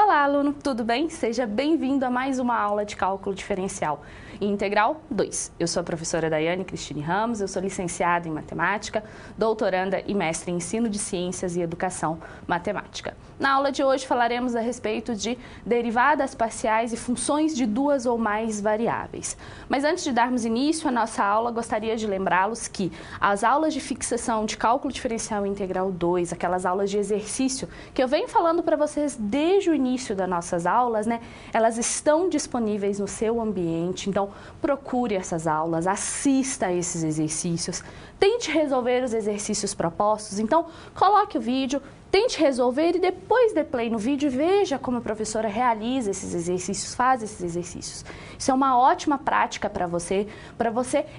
Olá, aluno, tudo bem? Seja bem-vindo a mais uma aula de cálculo diferencial integral 2. Eu sou a professora Daiane Cristine Ramos, eu sou licenciada em matemática, doutoranda e mestre em ensino de ciências e educação matemática. Na aula de hoje falaremos a respeito de derivadas parciais e funções de duas ou mais variáveis. Mas antes de darmos início à nossa aula, gostaria de lembrá-los que as aulas de fixação de cálculo diferencial integral 2, aquelas aulas de exercício que eu venho falando para vocês desde o início das nossas aulas, elas estão disponíveis no seu ambiente, então procure essas aulas, assista a esses exercícios, tente resolver os exercícios propostos, então coloque o vídeo, tente resolver e depois dê play no vídeo e veja como a professora realiza esses exercícios, faz esses exercícios. Isso é uma ótima prática para você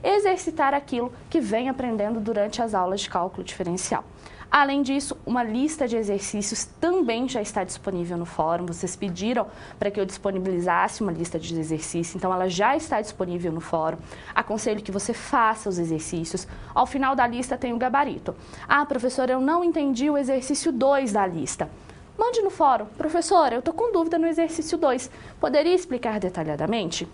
exercitar aquilo que vem aprendendo durante as aulas de cálculo diferencial. Além disso, uma lista de exercícios também já está disponível no fórum. Vocês pediram para que eu disponibilizasse uma lista de exercícios, então ela já está disponível no fórum. Aconselho que você faça os exercícios. Ao final da lista tem o gabarito. Ah, professora, eu não entendi o exercício 2 da lista. Mande no fórum. Professora, eu estou com dúvida no exercício 2. Poderia explicar detalhadamente?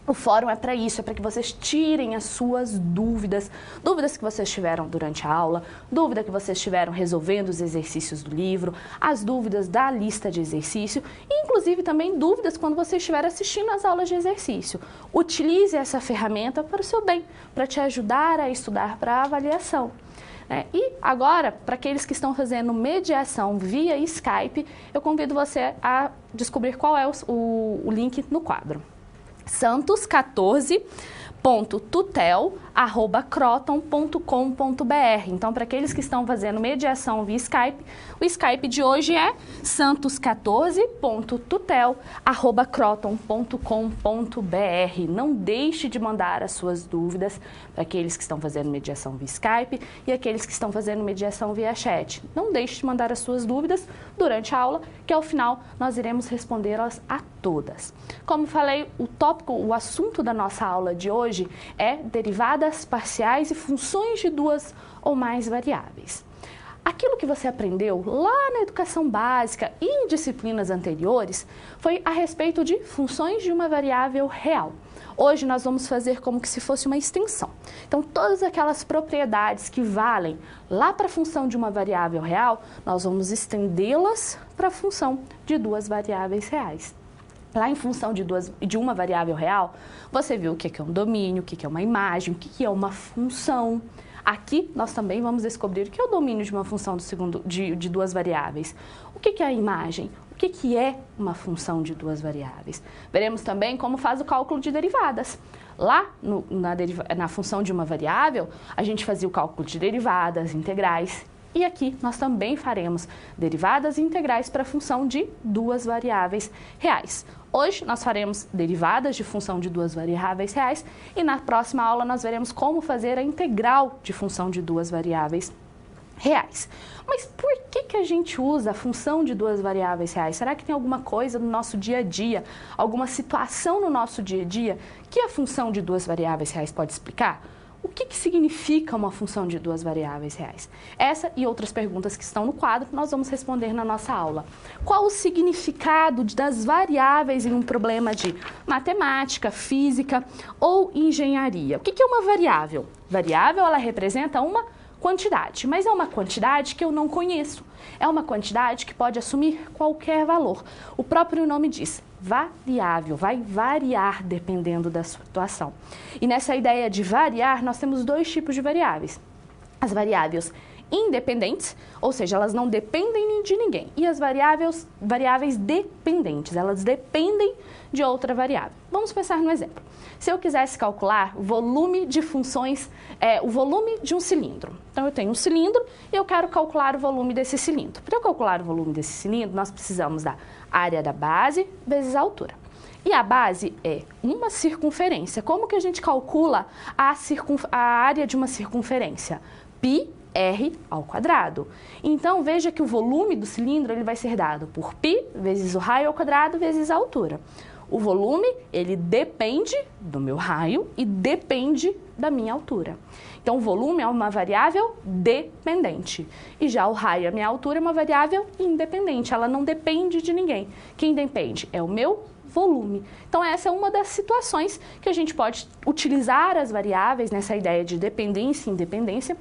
O fórum é para isso, é para que vocês tirem as suas dúvidas, dúvidas que vocês tiveram durante a aula, dúvida que vocês tiveram resolvendo os exercícios do livro, as dúvidas da lista de exercício e inclusive também dúvidas quando você estiver assistindo às aulas de exercício. Utilize essa ferramenta para o seu bem, para te ajudar a estudar para a avaliação. E agora, para aqueles que estão fazendo mediação via Skype, eu convido você a descobrir qual é o link no quadro. santos14.tutel@croton.com.br. Então, para aqueles que estão fazendo mediação via Skype, o Skype de hoje é santos14.tutel@croton.com.br. Não deixe de mandar as suas dúvidas para aqueles que estão fazendo mediação via Skype e aqueles que estão fazendo mediação via chat. Não deixe de mandar as suas dúvidas durante a aula, que ao final nós iremos respondê-las a todas. Como falei, o assunto da nossa aula de hoje é derivadas parciais e funções de duas ou mais variáveis. Aquilo que você aprendeu lá na educação básica e em disciplinas anteriores foi a respeito de funções de uma variável real. Hoje nós vamos fazer como que se fosse uma extensão. Então, todas aquelas propriedades que valem lá para a função de uma variável real, nós vamos estendê-las para a função de duas variáveis reais. Lá em função de uma variável real, você viu o que é um domínio, o que é uma imagem, o que é uma função. Aqui, nós também vamos descobrir o que é o domínio de uma função de duas variáveis. O que é a imagem? O que é uma função de duas variáveis? Veremos também como faz o cálculo de derivadas. Lá, na função de uma variável, a gente fazia o cálculo de derivadas, integrais. E aqui nós também faremos derivadas e integrais para a função de duas variáveis reais. Hoje nós faremos derivadas de função de duas variáveis reais e na próxima aula nós veremos como fazer a integral de função de duas variáveis reais. Mas por que a gente usa a função de duas variáveis reais? Será que tem alguma coisa no nosso dia a dia, alguma situação no nosso dia a dia que a função de duas variáveis reais pode explicar? O que significa uma função de duas variáveis reais? Essa e outras perguntas que estão no quadro nós vamos responder na nossa aula. Qual o significado das variáveis em um problema de matemática, física ou engenharia? O que é uma variável? Variável, ela representa uma quantidade, mas é uma quantidade que eu não conheço. É uma quantidade que pode assumir qualquer valor. O próprio nome diz, variável, vai variar dependendo da situação. E nessa ideia de variar, nós temos dois tipos de variáveis. As variáveis independentes, ou seja, elas não dependem de ninguém. E as variáveis dependentes, elas dependem de outra variável. Vamos pensar no exemplo. Se eu quisesse calcular o volume de funções, o volume de um cilindro. Então, eu tenho um cilindro e eu quero calcular o volume desse cilindro. Para eu calcular o volume desse cilindro, nós precisamos da área da base vezes a altura. E a base é uma circunferência. Como que a gente calcula a área de uma circunferência? πr ao quadrado. Então, veja que o volume do cilindro ele vai ser dado por π vezes o raio ao quadrado vezes a altura. O volume, ele depende do meu raio e depende da minha altura. Então, o volume é uma variável dependente. E já o raio, a minha altura, é uma variável independente. Ela não depende de ninguém. Quem depende é o meu volume. Então, essa é uma das situações que a gente pode utilizar as variáveis nessa ideia de dependência e independência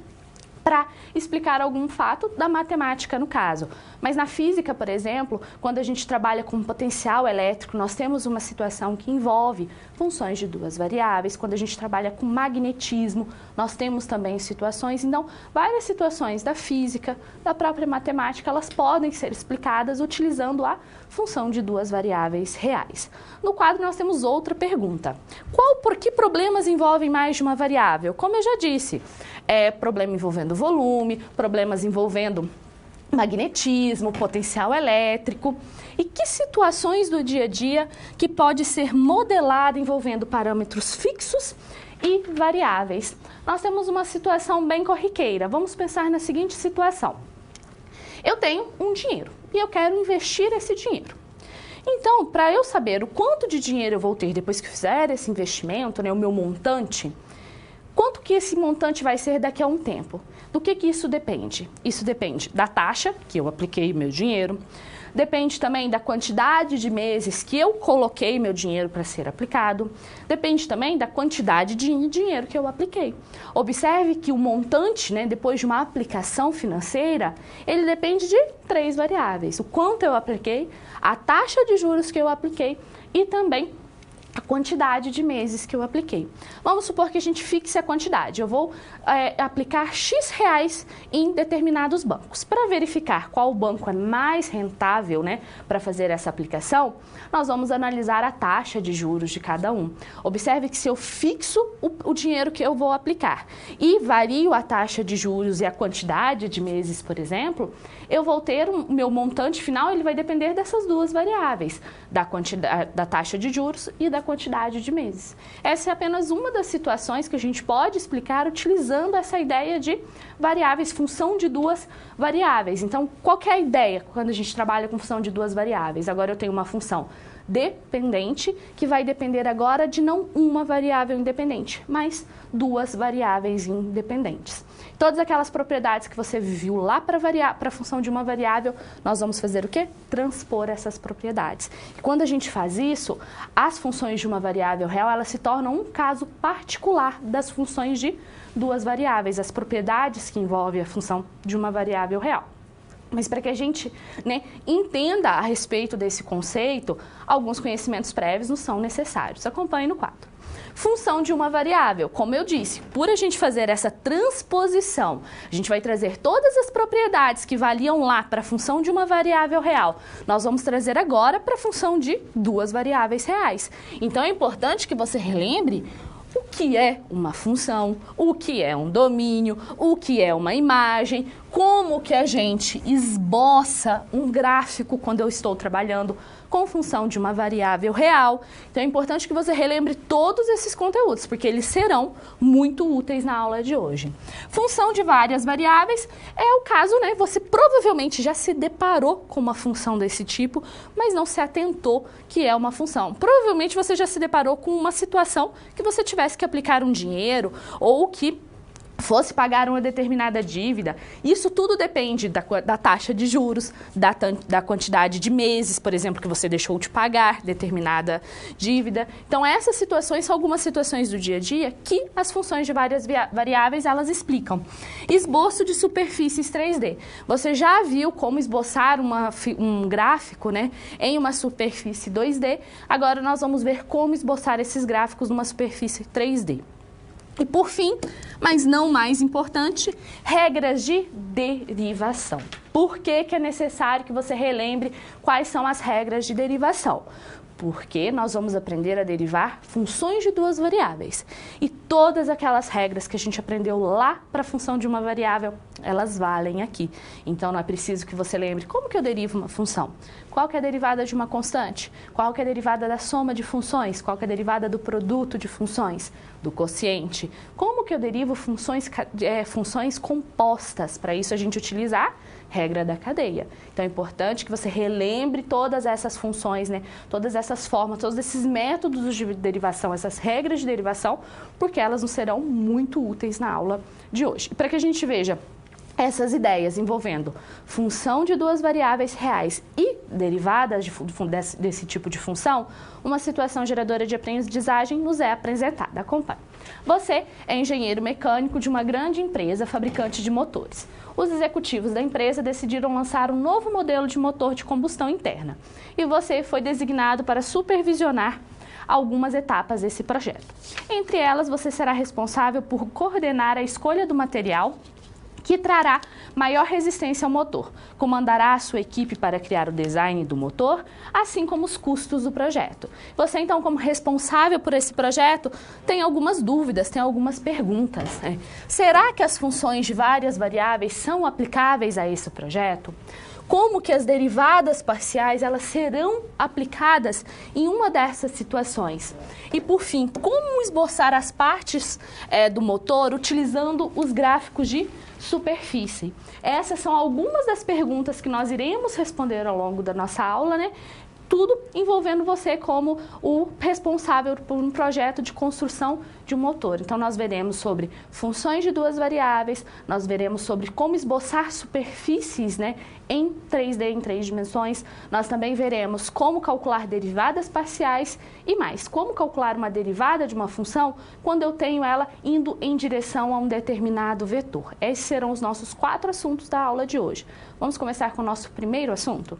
para explicar algum fato da matemática no caso. Mas na física, por exemplo, quando a gente trabalha com potencial elétrico, nós temos uma situação que envolve funções de duas variáveis. Quando a gente trabalha com magnetismo, nós temos também situações. Então, várias situações da física, da própria matemática, elas podem ser explicadas utilizando a função de duas variáveis reais. No quadro, nós temos outra pergunta. Por que problemas envolvem mais de uma variável? Como eu já disse, problema envolvendo volume, problemas envolvendo magnetismo, potencial elétrico. E que situações do dia a dia que pode ser modelada envolvendo parâmetros fixos e variáveis? Nós temos uma situação bem corriqueira. Vamos pensar na seguinte situação. Eu tenho um dinheiro e eu quero investir esse dinheiro. Então, para eu saber o quanto de dinheiro eu vou ter depois que fizer esse investimento, né, o meu montante, quanto que esse montante vai ser daqui a um tempo? Do que isso depende? Isso depende da taxa que eu apliquei meu dinheiro, depende também da quantidade de meses que eu coloquei meu dinheiro para ser aplicado, depende também da quantidade de dinheiro que eu apliquei. Observe que o montante, né, depois de uma aplicação financeira, ele depende de 3 variáveis. O quanto eu apliquei, a taxa de juros que eu apliquei e também a quantidade de meses que eu apliquei. Vamos supor que a gente fixe a quantidade. Eu vou aplicar X reais em determinados bancos. Para verificar qual banco é mais rentável, né, para fazer essa aplicação, nós vamos analisar a taxa de juros de cada um. Observe que se eu fixo o dinheiro que eu vou aplicar e vario a taxa de juros e a quantidade de meses, por exemplo, eu vou ter o meu montante final, ele vai depender dessas duas variáveis, da taxa de juros e da quantidade de meses. Essa é apenas uma das situações que a gente pode explicar utilizando essa ideia de variáveis, função de duas variáveis. Então, qual que é a ideia quando a gente trabalha com função de duas variáveis? Agora eu tenho uma função dependente, que vai depender agora de não uma variável independente, mas duas variáveis independentes. Todas aquelas propriedades que você viu lá para a função de uma variável, nós vamos fazer o quê? Transpor essas propriedades. E quando a gente faz isso, as funções de uma variável real, elas se tornam um caso particular das funções de duas variáveis, as propriedades que envolvem a função de uma variável real. Mas para que a gente, né, entenda a respeito desse conceito, alguns conhecimentos prévios nos são necessários. Acompanhe no quadro. Função de uma variável, como eu disse, por a gente fazer essa transposição, a gente vai trazer todas as propriedades que valiam lá para a função de uma variável real, nós vamos trazer agora para a função de duas variáveis reais. Então é importante que você relembre o que é uma função, o que é um domínio, o que é uma imagem, como que a gente esboça um gráfico quando eu estou trabalhando com função de uma variável real. Então é importante que você relembre todos esses conteúdos, porque eles serão muito úteis na aula de hoje. Função de várias variáveis é o caso, né? Você provavelmente já se deparou com uma função desse tipo, mas não se atentou que é uma função. Provavelmente você já se deparou com uma situação que você tivesse que aplicar um dinheiro ou que fosse pagar uma determinada dívida. Isso tudo depende da taxa de juros, da quantidade de meses, por exemplo, que você deixou de pagar determinada dívida. Então, essas situações são algumas situações do dia a dia que as funções de várias variáveis, elas explicam. Esboço de superfícies 3D. Você já viu como esboçar um gráfico, né, em uma superfície 2D. Agora, nós vamos ver como esboçar esses gráficos numa superfície 3D. E por fim, mas não mais importante, regras de derivação. Por que que é necessário que você relembre quais são as regras de derivação? Porque nós vamos aprender a derivar funções de duas variáveis. E todas aquelas regras que a gente aprendeu lá para a função de uma variável, elas valem aqui. Então, não é preciso que você lembre como que eu derivo uma função. Qual que é a derivada de uma constante? Qual que é a derivada da soma de funções? Qual que é a derivada do produto de funções? Do quociente? Como que eu derivo funções compostas? Para isso, a gente utilizar regra da cadeia. Então é importante que você relembre todas essas funções, né? Todas essas formas, todos esses métodos de derivação, essas regras de derivação, porque elas nos serão muito úteis na aula de hoje. Para que a gente veja essas ideias envolvendo função de duas variáveis reais e derivadas desse tipo de função, uma situação geradora de aprendizagem nos é apresentada. Acompanhe. Você é engenheiro mecânico de uma grande empresa fabricante de motores. Os executivos da empresa decidiram lançar um novo modelo de motor de combustão interna e você foi designado para supervisionar algumas etapas desse projeto. Entre elas, você será responsável por coordenar a escolha do material que trará maior resistência ao motor, comandará a sua equipe para criar o design do motor, assim como os custos do projeto. Você, então, como responsável por esse projeto, tem algumas dúvidas, tem algumas perguntas, né? Será que as funções de várias variáveis são aplicáveis a esse projeto? Como que as derivadas parciais elas serão aplicadas em uma dessas situações? E, por fim, como esboçar as partes do motor utilizando os gráficos de superfície? Essas são algumas das perguntas que nós iremos responder ao longo da nossa aula, né? Tudo envolvendo você como o responsável por um projeto de construção de um motor. Então, nós veremos sobre funções de duas variáveis, nós veremos sobre como esboçar superfícies, né, em 3D, em 3 dimensões. Nós também veremos como calcular derivadas parciais e mais, como calcular uma derivada de uma função quando eu tenho ela indo em direção a um determinado vetor. Esses serão os nossos 4 assuntos da aula de hoje. Vamos começar com o nosso primeiro assunto?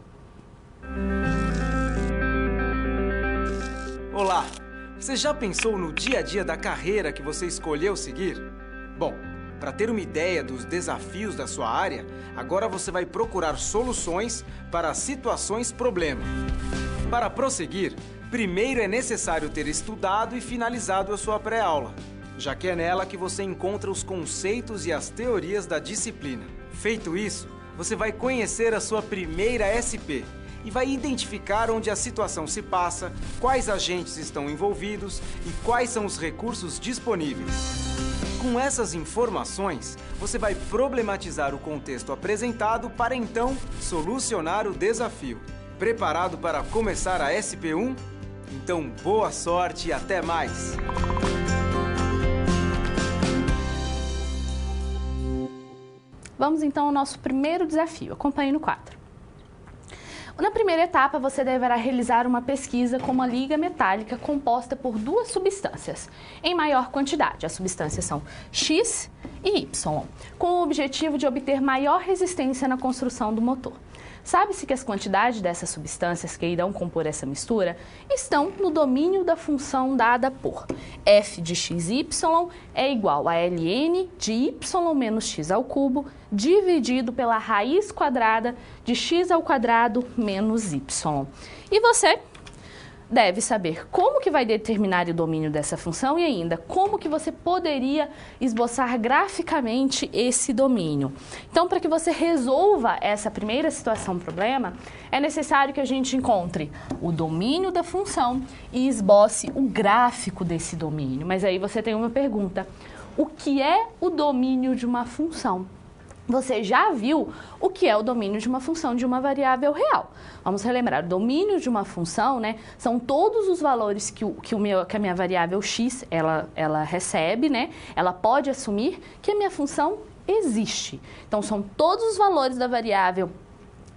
Olá! Você já pensou no dia a dia da carreira que você escolheu seguir? Bom, para ter uma ideia dos desafios da sua área, agora você vai procurar soluções para situações problema. Para prosseguir, primeiro é necessário ter estudado e finalizado a sua pré-aula, já que é nela que você encontra os conceitos e as teorias da disciplina. Feito isso, você vai conhecer a sua primeira SP, e vai identificar onde a situação se passa, quais agentes estão envolvidos e quais são os recursos disponíveis. Com essas informações, você vai problematizar o contexto apresentado para então solucionar o desafio. Preparado para começar a SP1? Então, boa sorte e até mais! Vamos então ao nosso primeiro desafio. Acompanhe no quadro. Na primeira etapa, você deverá realizar uma pesquisa com uma liga metálica composta por 2 substâncias, em maior quantidade. As substâncias são X e Y, com o objetivo de obter maior resistência na construção do motor. Sabe-se que as quantidades dessas substâncias que irão compor essa mistura estão no domínio da função dada por f de xy é igual a ln de y menos x ao cubo dividido pela raiz quadrada de x ao quadrado menos y. E você deve saber como que vai determinar o domínio dessa função e ainda como que você poderia esboçar graficamente esse domínio. Então, para que você resolva essa primeira situação problema, é necessário que a gente encontre o domínio da função e esboce o gráfico desse domínio. Mas aí você tem uma pergunta: o que é o domínio de uma função? Você já viu o que é o domínio de uma função de uma variável real. Vamos relembrar, o domínio de uma função, né, são todos os valores que a minha variável x ela recebe, né, ela pode assumir que a minha função existe. Então, são todos os valores da variável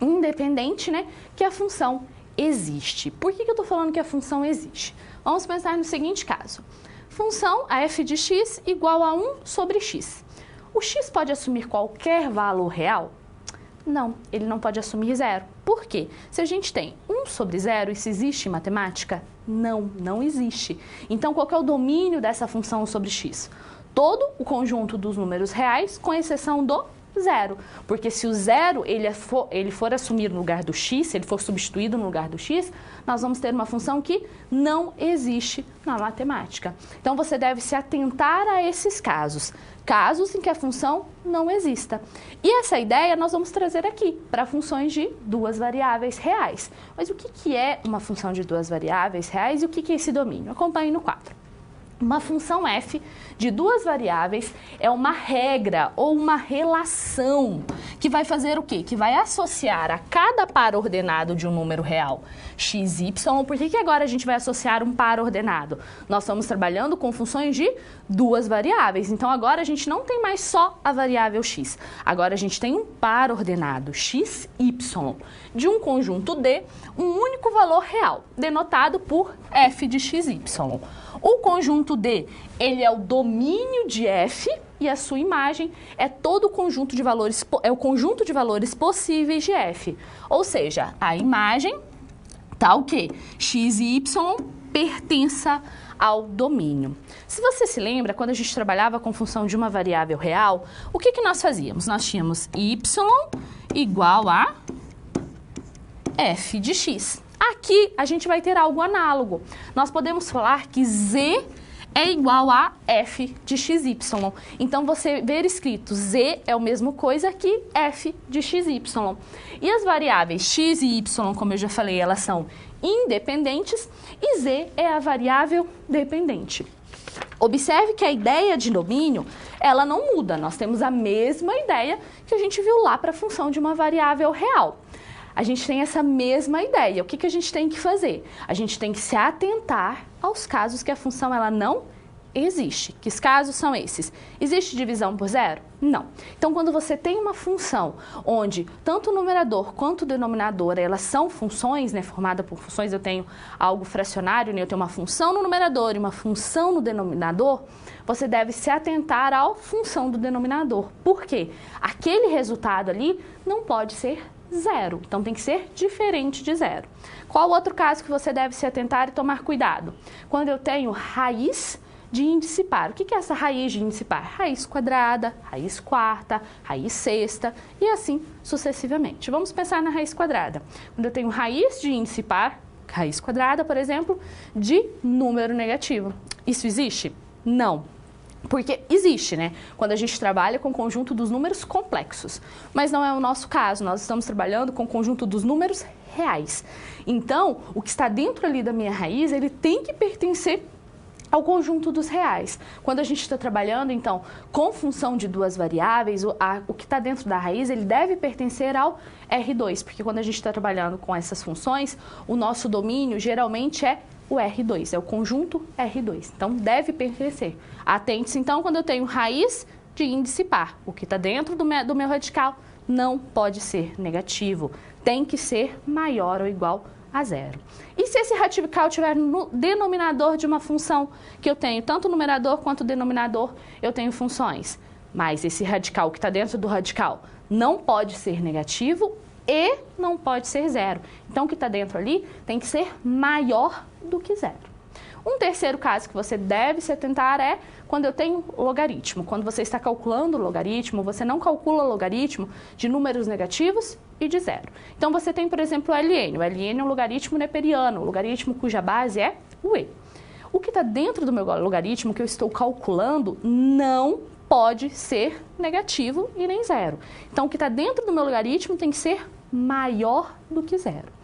independente, né, que a função existe. Por que eu estou falando que a função existe? Vamos pensar no seguinte caso. Função a f de x igual a 1 sobre x. O x pode assumir qualquer valor real? Não, ele não pode assumir zero. Por quê? Se a gente tem 1 sobre 0, isso existe em matemática? Não, não existe. Então, qual que é o domínio dessa função sobre x? Todo o conjunto dos números reais, com exceção do zero. Porque se o zero ele for assumir no lugar do x, se ele for substituído no lugar do x, nós vamos ter uma função que não existe na matemática. Então, você deve se atentar a esses casos em que a função não exista. E essa ideia nós vamos trazer aqui para funções de duas variáveis reais. Mas o que é uma função de duas variáveis reais e o que é esse domínio? Acompanhe no quadro. Uma função f de duas variáveis é uma regra ou uma relação que vai fazer o quê? Que vai associar a cada par ordenado de um número real x, y. Por que agora a gente vai associar um par ordenado? Nós estamos trabalhando com funções de duas variáveis. Então agora a gente não tem mais só a variável x. Agora a gente tem um par ordenado x, y de um conjunto D, um único valor real, denotado por f de x, y. O conjunto D, ele é o domínio de f e a sua imagem é todo o conjunto de valores, é o conjunto de valores possíveis de f. Ou seja, a imagem tá o quê? X e y pertença ao domínio. Se você se lembra, quando a gente trabalhava com função de uma variável real, o que nós fazíamos? Nós tínhamos y igual a f de x. Aqui a gente vai ter algo análogo. Nós podemos falar que z é igual a f de xy. Então, você ver escrito z é a mesma coisa que f de xy. E as variáveis x e y, como eu já falei, elas são independentes e z é a variável dependente. Observe que a ideia de domínio, ela não muda. Nós temos a mesma ideia que a gente viu lá para a função de uma variável real. A gente tem essa mesma ideia. O que a gente tem que fazer? A gente tem que se atentar aos casos que a função ela não existe. Que casos são esses? Existe divisão por zero? Não. Então, quando você tem uma função onde tanto o numerador quanto o denominador, elas são funções, né, formada por funções, eu tenho algo fracionário, né, eu tenho uma função no numerador e uma função no denominador, você deve se atentar à função do denominador. Por quê? Aquele resultado ali não pode ser zero. Então, tem que ser diferente de zero. Qual outro caso que você deve se atentar e tomar cuidado? Quando eu tenho raiz de índice par. O que é essa raiz de índice par? Raiz quadrada, raiz quarta, raiz sexta e assim sucessivamente. Vamos pensar na raiz quadrada. Quando eu tenho raiz de índice par, raiz quadrada, por exemplo, de número negativo. Isso existe? Não. Porque existe, né? Quando a gente trabalha com o conjunto dos números complexos. Mas não é o nosso caso, nós estamos trabalhando com o conjunto dos números reais. Então, o que está dentro ali da minha raiz, ele tem que pertencer ao conjunto dos reais. Quando a gente está trabalhando, então, com função de duas variáveis, o que está dentro da raiz, ele deve pertencer ao R2, porque quando a gente está trabalhando com essas funções, o nosso domínio geralmente é o R2, é o conjunto R2. Então, deve pertencer. Atente-se, então, quando eu tenho raiz de índice par. O que está dentro do meu radical não pode ser negativo. Tem que ser maior ou igual a zero. E se esse radical estiver no denominador de uma função que eu tenho, tanto o numerador quanto o denominador, eu tenho funções. Mas esse radical que está dentro do radical não pode ser negativo e não pode ser zero. Então, o que está dentro ali tem que ser maior do que zero. Um terceiro caso que você deve se atentar é quando eu tenho logaritmo. Quando você está calculando o logaritmo, você não calcula o logaritmo de números negativos e de zero. Então, você tem, por exemplo, o ln. O ln é um logaritmo neperiano, um logaritmo cuja base é o e. O que está dentro do meu logaritmo que eu estou calculando não pode ser negativo e nem zero. Então, o que está dentro do meu logaritmo tem que ser maior do que zero.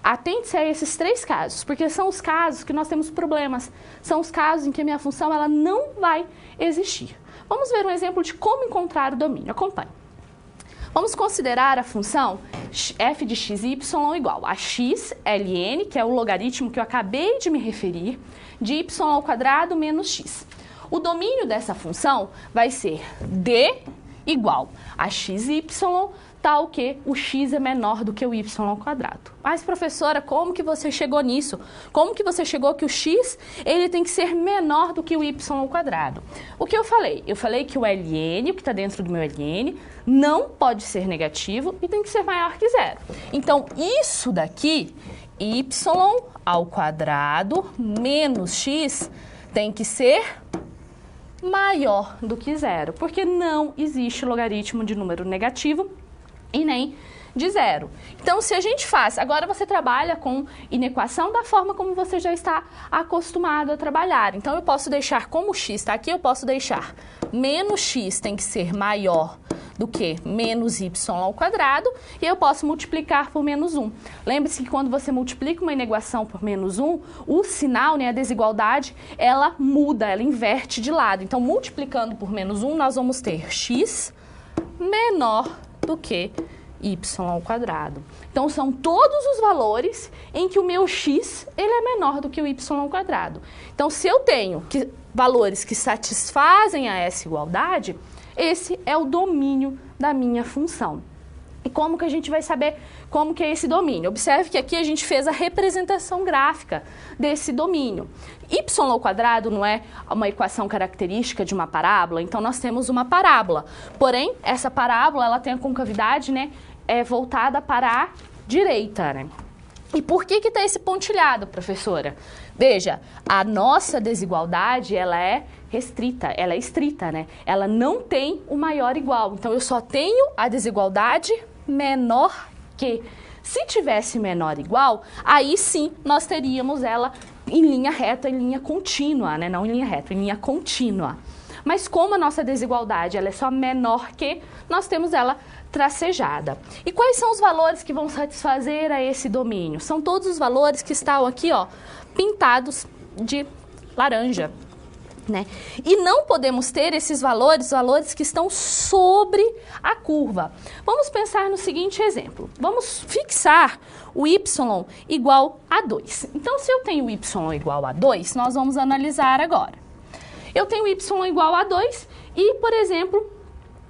Atente-se a esses três casos, porque são os casos que nós temos problemas. São os casos em que a minha função ela não vai existir. Vamos ver um exemplo de como encontrar o domínio. Acompanhe. Vamos considerar a função f de xy igual a x ln, que é o logaritmo que eu acabei de me referir, de y ao quadrado menos x. O domínio dessa função vai ser d igual a xy, tal que o x é menor do que o y ao quadrado. Mas, professora, como que você chegou nisso? Como que você chegou que o x ele tem que ser menor do que o y ao quadrado? O que eu falei? Eu falei que o ln, o que está dentro do meu ln, não pode ser negativo e tem que ser maior que zero. Então, isso daqui, y ao quadrado menos x, tem que ser maior do que zero, porque não existe logaritmo de número negativo e nem de zero. Então, se a gente faz... Agora você trabalha com inequação da forma como você já está acostumado a trabalhar. Então, eu posso deixar, como o x está aqui, eu posso deixar menos x tem que ser maior do que menos y ao quadrado, e eu posso multiplicar por menos 1. Lembre-se que quando você multiplica uma inequação por menos 1, o sinal, né, a desigualdade, ela muda, ela inverte de lado. Então, multiplicando por menos 1, nós vamos ter x menor do que y ao quadrado. Então, são todos os valores em que o meu x ele é menor do que o y ao quadrado. Então, se eu tenho valores que satisfazem a essa igualdade, esse é o domínio da minha função. E como que a gente vai saber como que é esse domínio? Observe que aqui a gente fez a representação gráfica desse domínio. Y ao quadrado não é uma equação característica de uma parábola, então nós temos uma parábola. Porém, essa parábola ela tem a concavidade, né, voltada para a direita, né? E por que está esse pontilhado, professora? Veja, a nossa desigualdade, ela é restrita, ela é estrita, né? Ela não tem o maior igual. Então, eu só tenho a desigualdade menor que. Se tivesse menor igual, aí sim nós teríamos ela em linha reta, em linha contínua, né? Não em linha reta, em linha contínua. Mas como a nossa desigualdade ela é só menor que, nós temos ela tracejada. E quais são os valores que vão satisfazer a esse domínio? São todos os valores que estão aqui, ó, pintados de laranja, né? E não podemos ter esses valores que estão sobre a curva. Vamos pensar no seguinte exemplo. Vamos fixar o y igual a 2. Então, se eu tenho y igual a 2, nós vamos analisar agora. Eu tenho y igual a 2 e, por exemplo,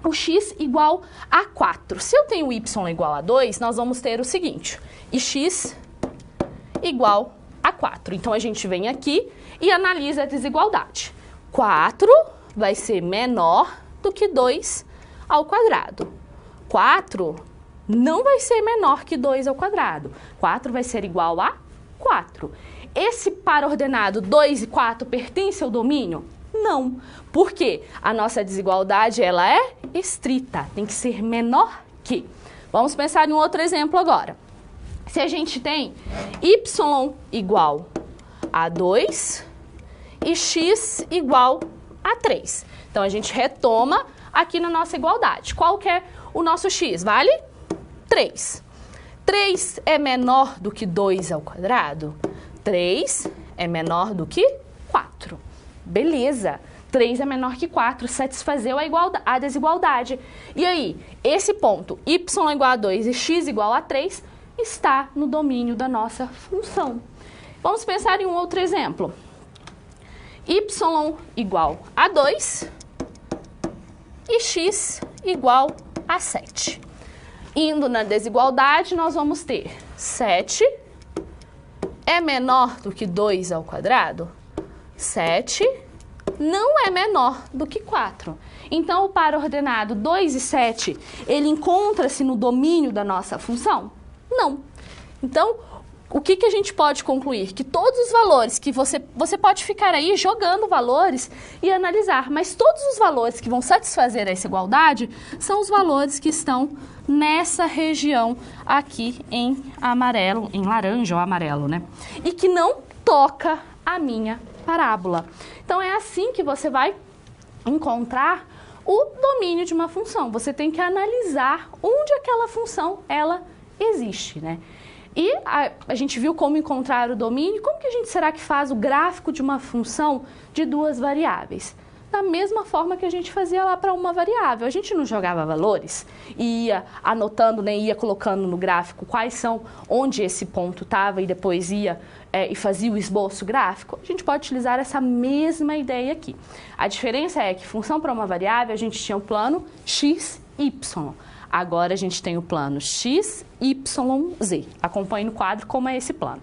o x igual a 4. Se eu tenho y igual a 2, nós vamos ter o seguinte, e x igual a 4. Então, a gente vem aqui e analisa a desigualdade. 4 vai ser menor do que 2 ao quadrado. 4 não vai ser menor que 2 ao quadrado. 4 vai ser igual a 4. Esse par ordenado 2 e 4 pertence ao domínio? Não, porque a nossa desigualdade ela é estrita, tem que ser menor que. Vamos pensar em um outro exemplo agora. Se a gente tem y igual a 2 e x igual a 3. Então, a gente retoma aqui na nossa igualdade. Qual que é o nosso x? Vale 3. 3 é menor do que 2 ao quadrado? 3 é menor do que 4. Beleza, 3 é menor que 4, satisfazeu a desigualdade. E aí, esse ponto, y igual a 2 e x igual a 3, está no domínio da nossa função. Vamos pensar em um outro exemplo. Y igual a 2 e x igual a 7. Indo na desigualdade, nós vamos ter 7 é menor do que 2 ao quadrado? 7 não é menor do que 4. Então, o par ordenado 2 e 7, ele encontra-se no domínio da nossa função? Não. Então, o que a gente pode concluir? Que todos os valores que você pode ficar aí jogando valores e analisar, mas todos os valores que vão satisfazer essa igualdade são os valores que estão nessa região aqui em amarelo, em laranja ou amarelo, né? E que não toca a minha parábola. Então, é assim que você vai encontrar o domínio de uma função. Você tem que analisar onde aquela função ela existe, né? E a gente viu como encontrar o domínio. Como que a gente será que faz o gráfico de uma função de duas variáveis? Da mesma forma que a gente fazia lá para uma variável. A gente não jogava valores e ia anotando, né, ia colocando no gráfico quais são, onde esse ponto estava e depois ia e fazia o esboço gráfico. A gente pode utilizar essa mesma ideia aqui. A diferença é que função para uma variável a gente tinha o plano x, y. Agora a gente tem o plano x, y, z. Acompanhe no quadro como é esse plano.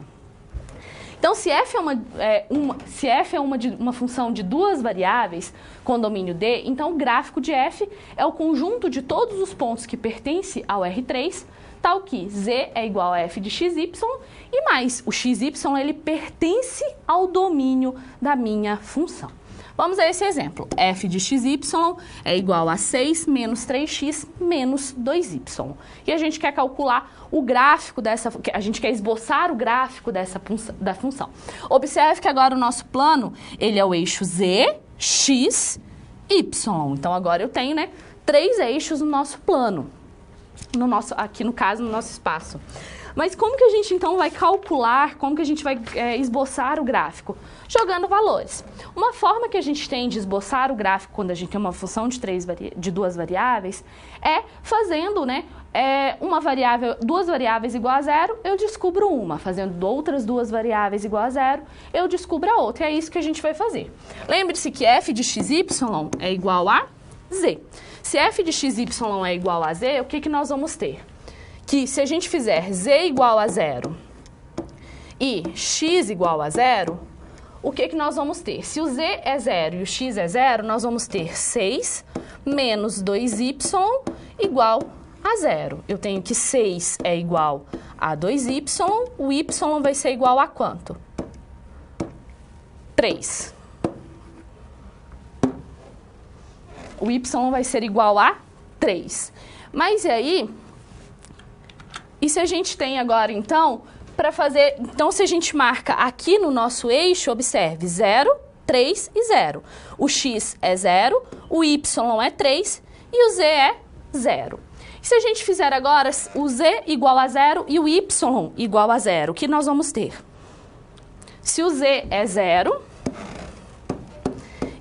Então, se f é uma função de duas variáveis com domínio D, então o gráfico de f é o conjunto de todos os pontos que pertencem ao R3, tal que z é igual a f de xy e mais, o xy ele pertence ao domínio da minha função. Vamos a esse exemplo. F de xy é igual a 6 menos 3x menos 2y. E a gente quer calcular o gráfico a gente quer esboçar o gráfico da função. Observe que agora o nosso plano, ele é o eixo z, x, y. Então, agora eu tenho, né, três eixos no nosso plano, aqui no caso, no nosso espaço. Mas como que a gente então vai calcular, como que a gente vai esboçar o gráfico? Jogando valores. Uma forma que a gente tem de esboçar o gráfico quando a gente tem uma função de duas variáveis é fazendo, né, duas variáveis igual a zero, eu descubro uma. Fazendo outras duas variáveis igual a zero, eu descubro a outra. E é isso que a gente vai fazer. Lembre-se que f de xy é igual a z. Se f de xy é igual a z, o que nós vamos ter? Que se a gente fizer z igual a zero e x igual a zero, o que nós vamos ter? Se o z é zero e o x é zero, nós vamos ter 6 menos 2y igual a zero. Eu tenho que 6 é igual a 2y, o y vai ser igual a quanto? 3. O y vai ser igual a 3. Mas e aí... E se a gente tem agora, então, para fazer... Então, se a gente marca aqui no nosso eixo, observe, 0, 3 e 0. O x é 0, o y é 3 e o z é 0. E se a gente fizer agora o z igual a 0 e o y igual a 0, o que nós vamos ter? Se o z é 0...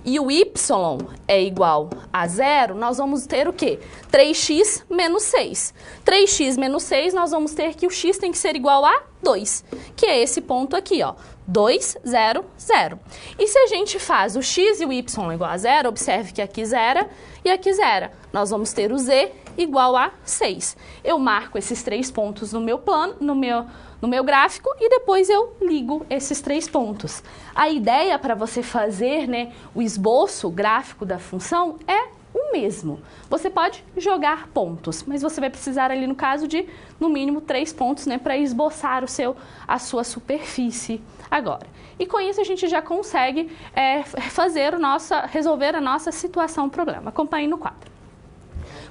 e o y é igual a zero, nós vamos ter o quê? 3x menos 6. 3x menos 6, nós vamos ter que o x tem que ser igual a 2, que é esse ponto aqui, ó, 2, 0, 0. E se a gente faz o x e o y igual a zero, observe que aqui zera e aqui zera. Nós vamos ter o z igual a 6. Eu marco esses três pontos no meu plano, no meu gráfico, e depois eu ligo esses três pontos. A ideia para você fazer, né, o esboço gráfico da função é o mesmo. Você pode jogar pontos, mas você vai precisar ali no caso de, no mínimo, 3 pontos, né, para esboçar a sua superfície agora. E com isso a gente já consegue resolver a nossa situação, problema. Acompanhe no quadro.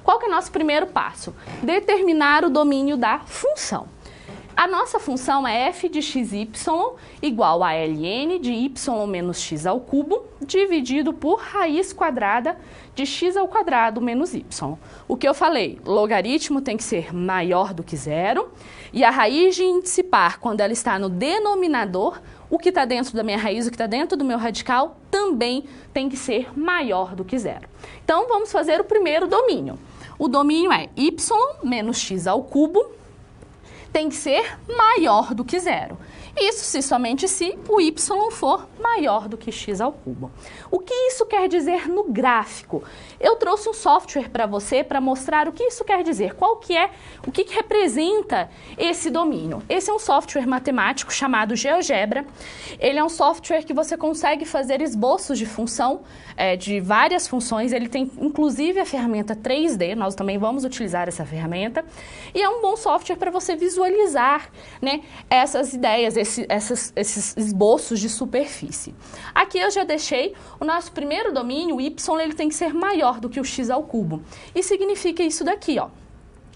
Qual que é o nosso primeiro passo? Determinar o domínio da função. A nossa função é f de xy igual a ln de y menos x ao cubo dividido por raiz quadrada de x ao quadrado menos y. O que eu falei? Logaritmo tem que ser maior do que zero e a raiz de índice par, quando ela está no denominador, o que está dentro da minha raiz, o que está dentro do meu radical, também tem que ser maior do que zero. Então, vamos fazer o primeiro domínio. O domínio é y menos x ao cubo tem que ser maior do que zero. Isso se somente se o y for maior do que x ao cubo. O que isso quer dizer no gráfico? Eu trouxe um software para você para mostrar o que isso quer dizer, o que representa esse domínio. Esse é um software matemático chamado GeoGebra. Ele é um software que você consegue fazer esboços de função, de várias funções. Ele tem inclusive a ferramenta 3D, nós também vamos utilizar essa ferramenta. E é um bom software para você visualizar, né, essas ideias, esses esboços de superfície. Aqui eu já deixei o nosso primeiro domínio, o y, ele tem que ser maior do que o x ao cubo. E significa isso daqui, ó.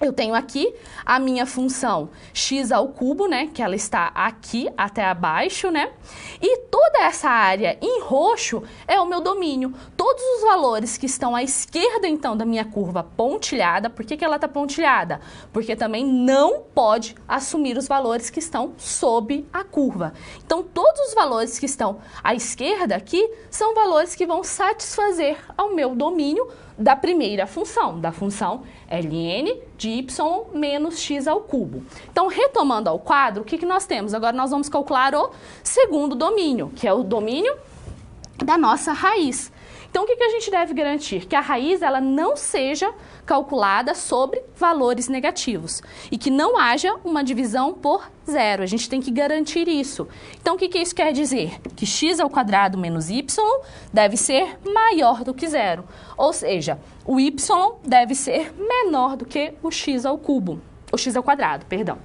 Eu tenho aqui a minha função x ao cubo, né, que ela está aqui até abaixo, né, e toda essa área em roxo é o meu domínio. Todos os valores que estão à esquerda, então, da minha curva pontilhada, por que ela está pontilhada? Porque também não pode assumir os valores que estão sob a curva. Então, todos os valores que estão à esquerda aqui são valores que vão satisfazer ao meu domínio da primeira função, da função ln de y menos x ao cubo. Então, retomando ao quadro, o que nós temos? Agora nós vamos calcular o segundo domínio, que é o domínio da nossa raiz. Então, o que a gente deve garantir? Que a raiz ela não seja calculada sobre valores negativos e que não haja uma divisão por zero. A gente tem que garantir isso. Então, o que isso quer dizer? Que x ao quadrado menos y deve ser maior do que zero. Ou seja, o y deve ser menor do que o x ao cubo. O x ao quadrado, perdão.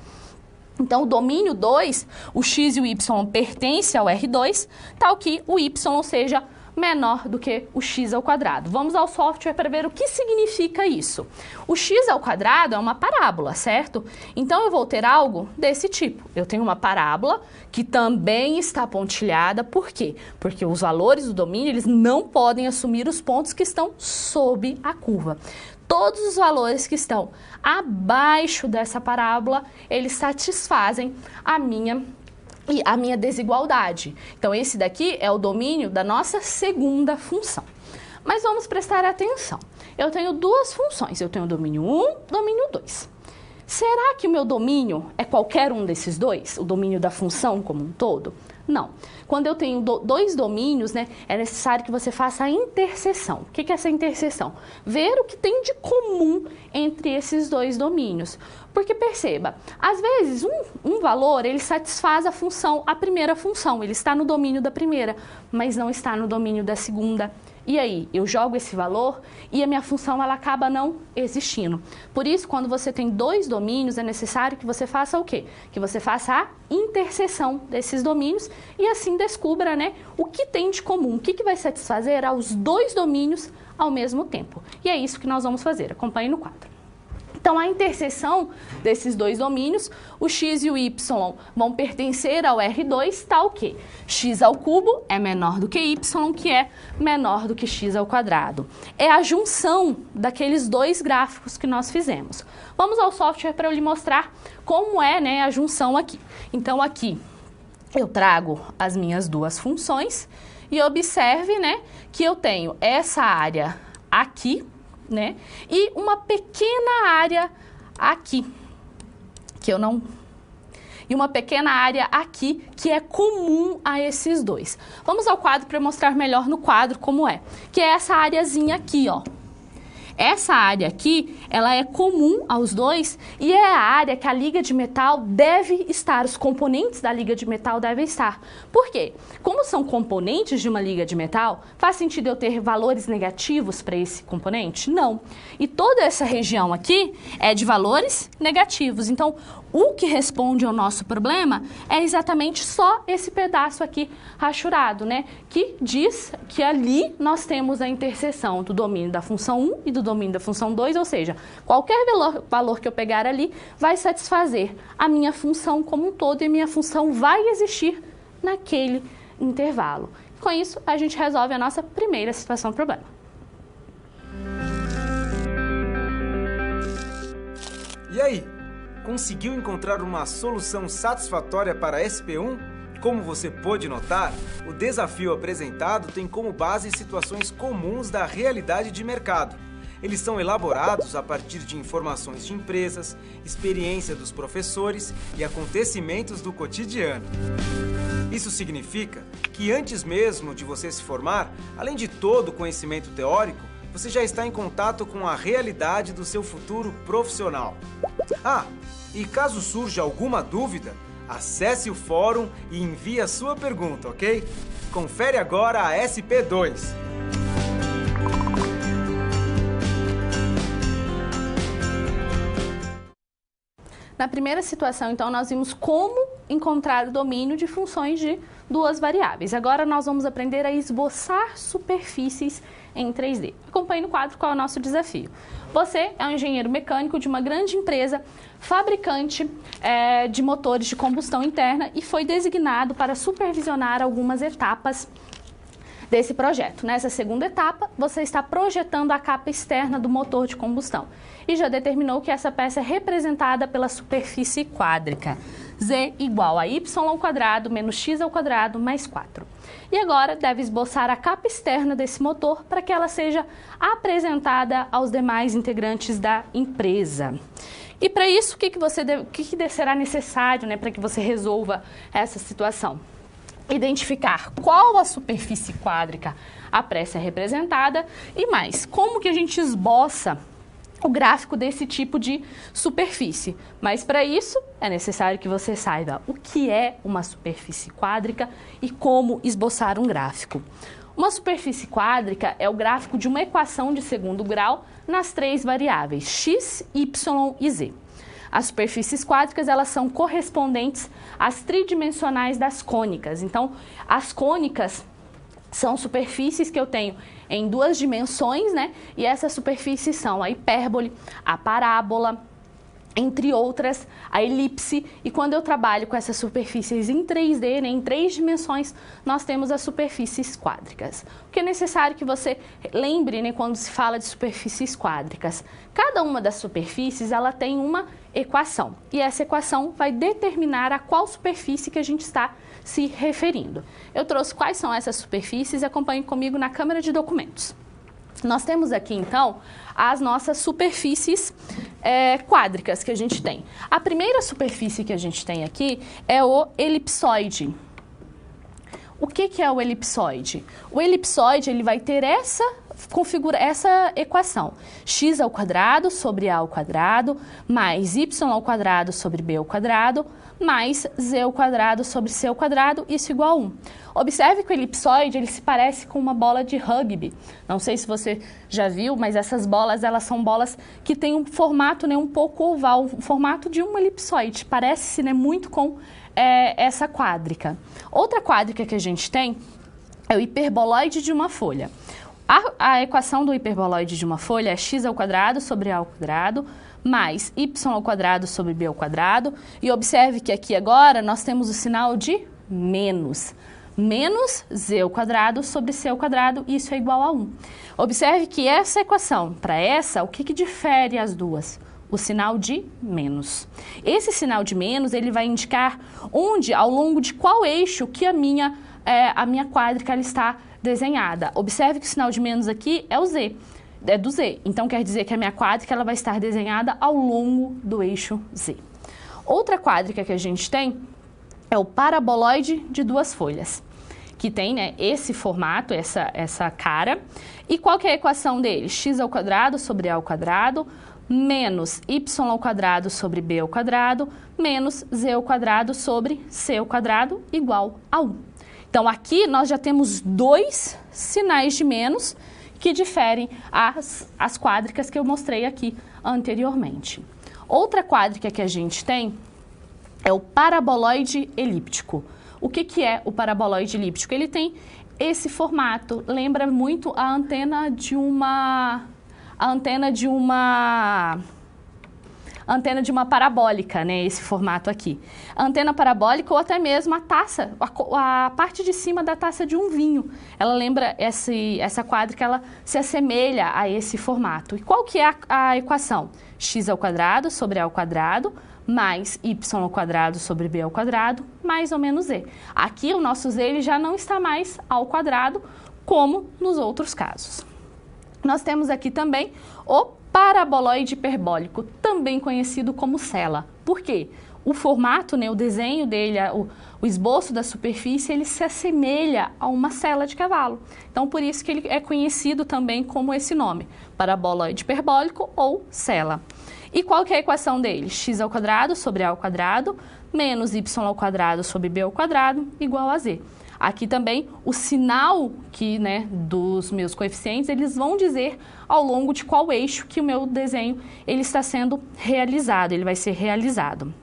Então, o domínio 2, o x e o y pertencem ao R2, tal que o y seja menor do que o x ao quadrado. Vamos ao software para ver o que significa isso. O x ao quadrado é uma parábola, certo? Então, eu vou ter algo desse tipo. Eu tenho uma parábola que também está pontilhada. Por quê? Porque os valores do domínio eles não podem assumir os pontos que estão sob a curva. todos os valores que estão abaixo dessa parábola, eles satisfazem a minha desigualdade. Então, esse daqui é o domínio da nossa segunda função. Mas vamos prestar atenção. Eu tenho duas funções, eu tenho o domínio 1, domínio 2. Será que o meu domínio é qualquer um desses dois? O domínio da função como um todo? Não. Quando eu tenho dois domínios, né, é necessário que você faça a interseção. O que é essa interseção? Ver o que tem de comum entre esses dois domínios. Porque perceba, às vezes um valor ele satisfaz a primeira função, ele está no domínio da primeira, mas não está no domínio da segunda. E aí, eu jogo esse valor e a minha função ela acaba não existindo. Por isso, quando você tem dois domínios, é necessário que você faça o quê? Que você faça a interseção desses domínios e assim descubra, né, o que tem de comum, o que vai satisfazer aos dois domínios ao mesmo tempo. E é isso que nós vamos fazer. Acompanhe no quadro. Então, a interseção desses dois domínios, o x e o y vão pertencer ao R2, tal que x ao cubo é menor do que y, que é menor do que x ao quadrado. É a junção daqueles dois gráficos que nós fizemos. Vamos ao software para eu lhe mostrar como é, né, a junção aqui. Então, aqui eu trago as minhas duas funções e observe, né, que eu tenho essa área aqui, né? E uma pequena área aqui, e uma pequena área aqui, que é comum a esses dois. Vamos ao quadro para mostrar melhor no quadro como é. Que é essa areazinha aqui, ó. Essa área aqui, ela é comum aos dois e é a área que a liga de metal deve estar, os componentes da liga de metal devem estar. Por quê? Como são componentes de uma liga de metal, faz sentido eu ter valores negativos para esse componente? Não. E toda essa região aqui é de valores negativos. Então, o que responde ao nosso problema é exatamente só esse pedaço aqui rachurado, né? Que diz que ali nós temos a interseção do domínio da função 1 e do domínio da função 2, ou seja, qualquer valor que eu pegar ali vai satisfazer a minha função como um todo e a minha função vai existir naquele intervalo. Com isso, a gente resolve a nossa primeira situação do problema. E aí? Conseguiu encontrar uma solução satisfatória para SP1? Como você pôde notar, o desafio apresentado tem como base situações comuns da realidade de mercado. Eles são elaborados a partir de informações de empresas, experiência dos professores e acontecimentos do cotidiano. Isso significa que antes mesmo de você se formar, além de todo o conhecimento teórico, você já está em contato com a realidade do seu futuro profissional. Ah, e caso surja alguma dúvida, acesse o fórum e envie a sua pergunta, ok? Confere agora a SP2. Na primeira situação, então, nós vimos como encontrar o domínio de funções de duas variáveis. Agora nós vamos aprender a esboçar superfícies em 3D. Acompanhe no quadro qual é o nosso desafio. Você é um engenheiro mecânico de uma grande empresa fabricante de motores de combustão interna e foi designado para supervisionar algumas etapas desse projeto. Nessa segunda etapa, você está projetando a capa externa do motor de combustão e já determinou que essa peça é representada pela superfície quádrica. Z igual a y² menos x² mais 4. E agora deve esboçar a capa externa desse motor para que ela seja apresentada aos demais integrantes da empresa. E para isso, o que será necessário, né, para que você resolva essa situação? Identificar qual a superfície quádrica a peça é representada e mais, como que a gente esboça o gráfico desse tipo de superfície. Mas para isso é necessário que você saiba o que é uma superfície quádrica e como esboçar um gráfico. Uma superfície quádrica é o gráfico de uma equação de segundo grau nas três variáveis x, y e z. As superfícies quádricas, elas são correspondentes às tridimensionais das cônicas. Então, as cônicas são superfícies que eu tenho em duas dimensões, né? E essas superfícies são a hipérbole, a parábola entre outras, a elipse, e quando eu trabalho com essas superfícies em 3D, né, em 3 dimensões, nós temos as superfícies quádricas. O que é necessário que você lembre, né, quando se fala de superfícies quádricas? Cada uma das superfícies, ela tem uma equação, e essa equação vai determinar a qual superfície que a gente está se referindo. Eu trouxe quais são essas superfícies, acompanhe comigo na câmera de documentos. Nós temos aqui, então, as nossas superfícies quádricas que a gente tem. A primeira superfície que a gente tem aqui é o elipsoide. O que é o elipsoide? O elipsoide, ele vai ter essa equação. X ao quadrado sobre A ao quadrado, mais Y ao quadrado sobre B ao quadrado, mais Z ao quadrado sobre C ao quadrado, isso igual a 1. Observe que o elipsoide, ele se parece com uma bola de rugby. Não sei se você já viu, mas essas bolas, elas são bolas que têm um formato, né, um pouco oval, o formato de um elipsoide. Parece-se, né, muito com essa quádrica. Outra quádrica que a gente tem é o hiperboloide de uma folha. A equação do hiperboloide de uma folha é x ao quadrado sobre a ao quadrado, mais y ao quadrado sobre b ao quadrado. E observe que aqui agora nós temos o sinal de menos. Menos z ao quadrado sobre c ao quadrado, isso é igual a 1. Observe que essa equação, para essa, o que difere as duas? O sinal de menos. Esse sinal de menos, ele vai indicar onde, ao longo de qual eixo que a minha quádrica ela está desenhada. Observe que o sinal de menos aqui é o z, é do z. Então, quer dizer que a minha quádrica ela vai estar desenhada ao longo do eixo z. Outra quádrica que a gente tem é o paraboloide de duas folhas, que tem, né, esse formato, essa cara. E qual que é a equação dele? X ao quadrado sobre a ao quadrado, menos y ao quadrado sobre b ao quadrado, menos z ao quadrado sobre c ao quadrado, igual a 1. Então, aqui nós já temos 2 sinais de menos que diferem as quádricas que eu mostrei aqui anteriormente. Outra quádrica que a gente tem é o paraboloide elíptico. O que é o paraboloide elíptico? Ele tem esse formato, lembra muito a antena de uma parabólica, né? Esse formato aqui. A antena parabólica ou até mesmo a taça, a parte de cima da taça de um vinho. Ela lembra essa quádrica, ela se assemelha a esse formato. E qual que é a equação? X ao quadrado sobre a ao quadrado, mais y ao quadrado sobre b ao quadrado, mais ou menos z. Aqui o nosso z ele já não está mais ao quadrado, como nos outros casos. Nós temos aqui também o paraboloide hiperbólico, também conhecido como cela. Por quê? O formato, né, o desenho dele, o esboço da superfície, ele se assemelha a uma sela de cavalo. Então, por isso que ele é conhecido também como esse nome, paraboloide hiperbólico ou cela. E qual que é a equação dele? X ao quadrado sobre a ao quadrado, menos y ao quadrado sobre b ao quadrado, igual a z. Aqui também o sinal dos meus coeficientes, eles vão dizer ao longo de qual eixo que o meu desenho ele está sendo realizado, ele vai ser realizado.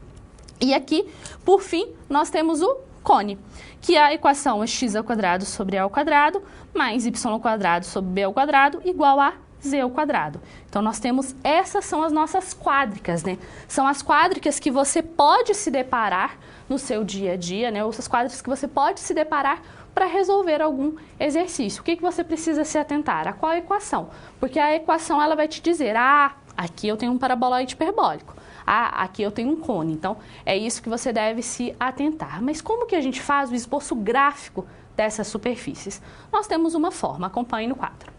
E aqui, por fim, nós temos o cone, que a equação é x ao quadrado sobre a ao quadrado, mais y ao quadrado sobre b ao quadrado, igual a z ao quadrado. Então, nós temos, essas são as nossas quádricas, né? São as quádricas que você pode se deparar no seu dia a dia, né? Ou as quádricas que você pode se deparar para resolver algum exercício. O que você precisa se atentar? A qual equação? Porque a equação, ela vai te dizer, aqui eu tenho um paraboloide hiperbólico. Aqui eu tenho um cone. Então, é isso que você deve se atentar. Mas como que a gente faz o esboço gráfico dessas superfícies? Nós temos uma forma, acompanhe no quadro.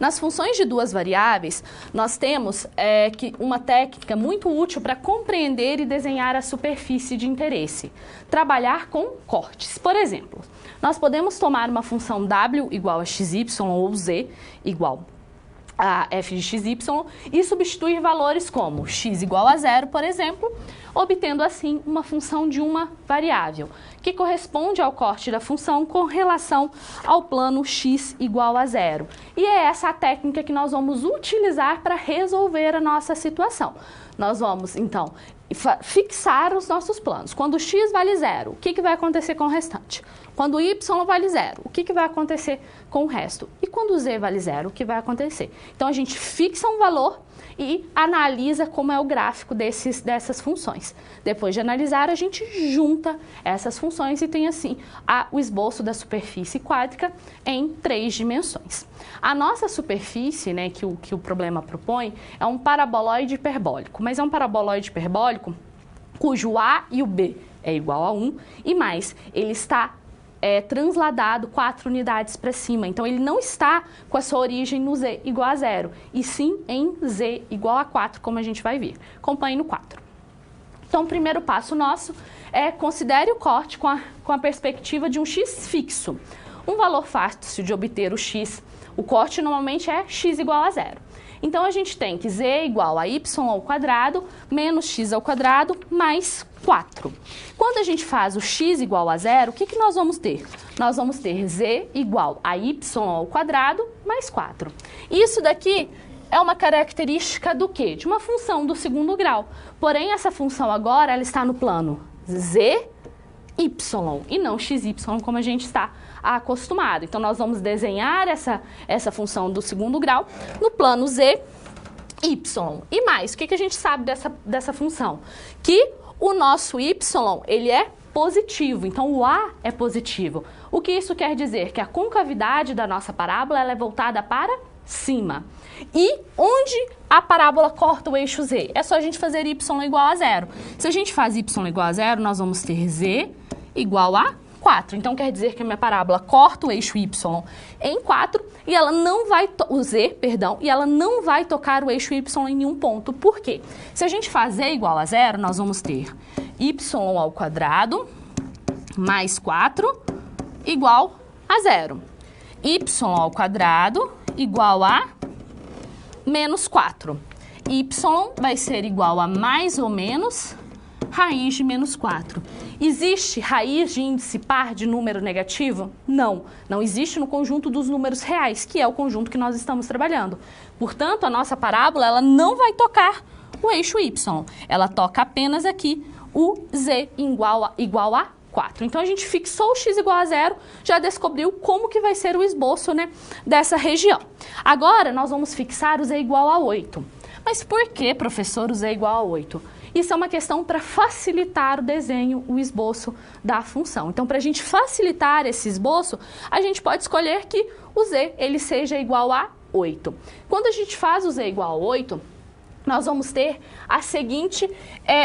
Nas funções de duas variáveis, nós temos uma técnica muito útil para compreender e desenhar a superfície de interesse. Trabalhar com cortes. Por exemplo, nós podemos tomar uma função w igual a xy ou z igual a f de xy e substituir valores como x igual a 0, por exemplo, obtendo assim uma função de uma variável. que corresponde ao corte da função com relação ao plano x igual a zero. E é essa a técnica que nós vamos utilizar para resolver a nossa situação. Nós vamos, então, fixar os nossos planos. Quando x vale zero, o que vai acontecer com o restante? Quando y vale zero, o que vai acontecer com o resto? E quando z vale zero, o que vai acontecer? Então, a gente fixa um valor e analisa como é o gráfico dessas funções. Depois de analisar, a gente junta essas funções e tem, assim, o esboço da superfície quádrica em 3 dimensões. A nossa superfície, né, que o problema propõe, é um paraboloide hiperbólico, mas é um paraboloide hiperbólico cujo A e o B é igual a 1 e mais, ele está transladado 4 unidades para cima. Então, ele não está com a sua origem no z igual a 0, e sim em z igual a 4, como a gente vai ver. Acompanhe no 4. Então, o primeiro passo nosso é considere o corte com a perspectiva de um x fixo. Um valor fácil de obter o x, o corte normalmente é x igual a 0. Então, a gente tem que z igual a y ao quadrado menos x ao quadrado mais 4. Quando a gente faz o x igual a 0, o que nós vamos ter? Nós vamos ter z igual a y ao quadrado mais 4. Isso daqui é uma característica do quê? De uma função do segundo grau. Porém, essa função agora ela está no plano z, y e não xy, como a gente está acostumado. Então, nós vamos desenhar essa função do segundo grau no plano z, y. E mais, o que a gente sabe dessa função? Que o nosso y, ele é positivo, então o a é positivo. O que isso quer dizer? Que a concavidade da nossa parábola ela é voltada para cima. E onde a parábola corta o eixo z? É só a gente fazer y igual a 0. Se a gente faz y igual a 0, nós vamos ter z igual a 4. Então, quer dizer que a minha parábola corta o eixo y em 4 e ela não vai, e ela não vai tocar o eixo y em nenhum ponto. Por quê? Se a gente faz z igual a 0, nós vamos ter y ao quadrado mais 4 igual a 0. Y ao quadrado igual a menos 4. Y vai ser igual a mais ou menos raiz de menos 4. Existe raiz de índice par de número negativo? Não. Não existe no conjunto dos números reais, que é o conjunto que nós estamos trabalhando. Portanto, a nossa parábola ela não vai tocar o eixo y. Ela toca apenas aqui o z igual a 4. Então, a gente fixou o x igual a 0, já descobriu como que vai ser o esboço, né, dessa região. Agora, nós vamos fixar o z igual a 8. Mas por que, professor, o z igual a 8? Isso é uma questão para facilitar o desenho, o esboço da função. Então, para a gente facilitar esse esboço, a gente pode escolher que o z ele seja igual a 8. Quando a gente faz o z igual a 8, nós vamos ter a seguinte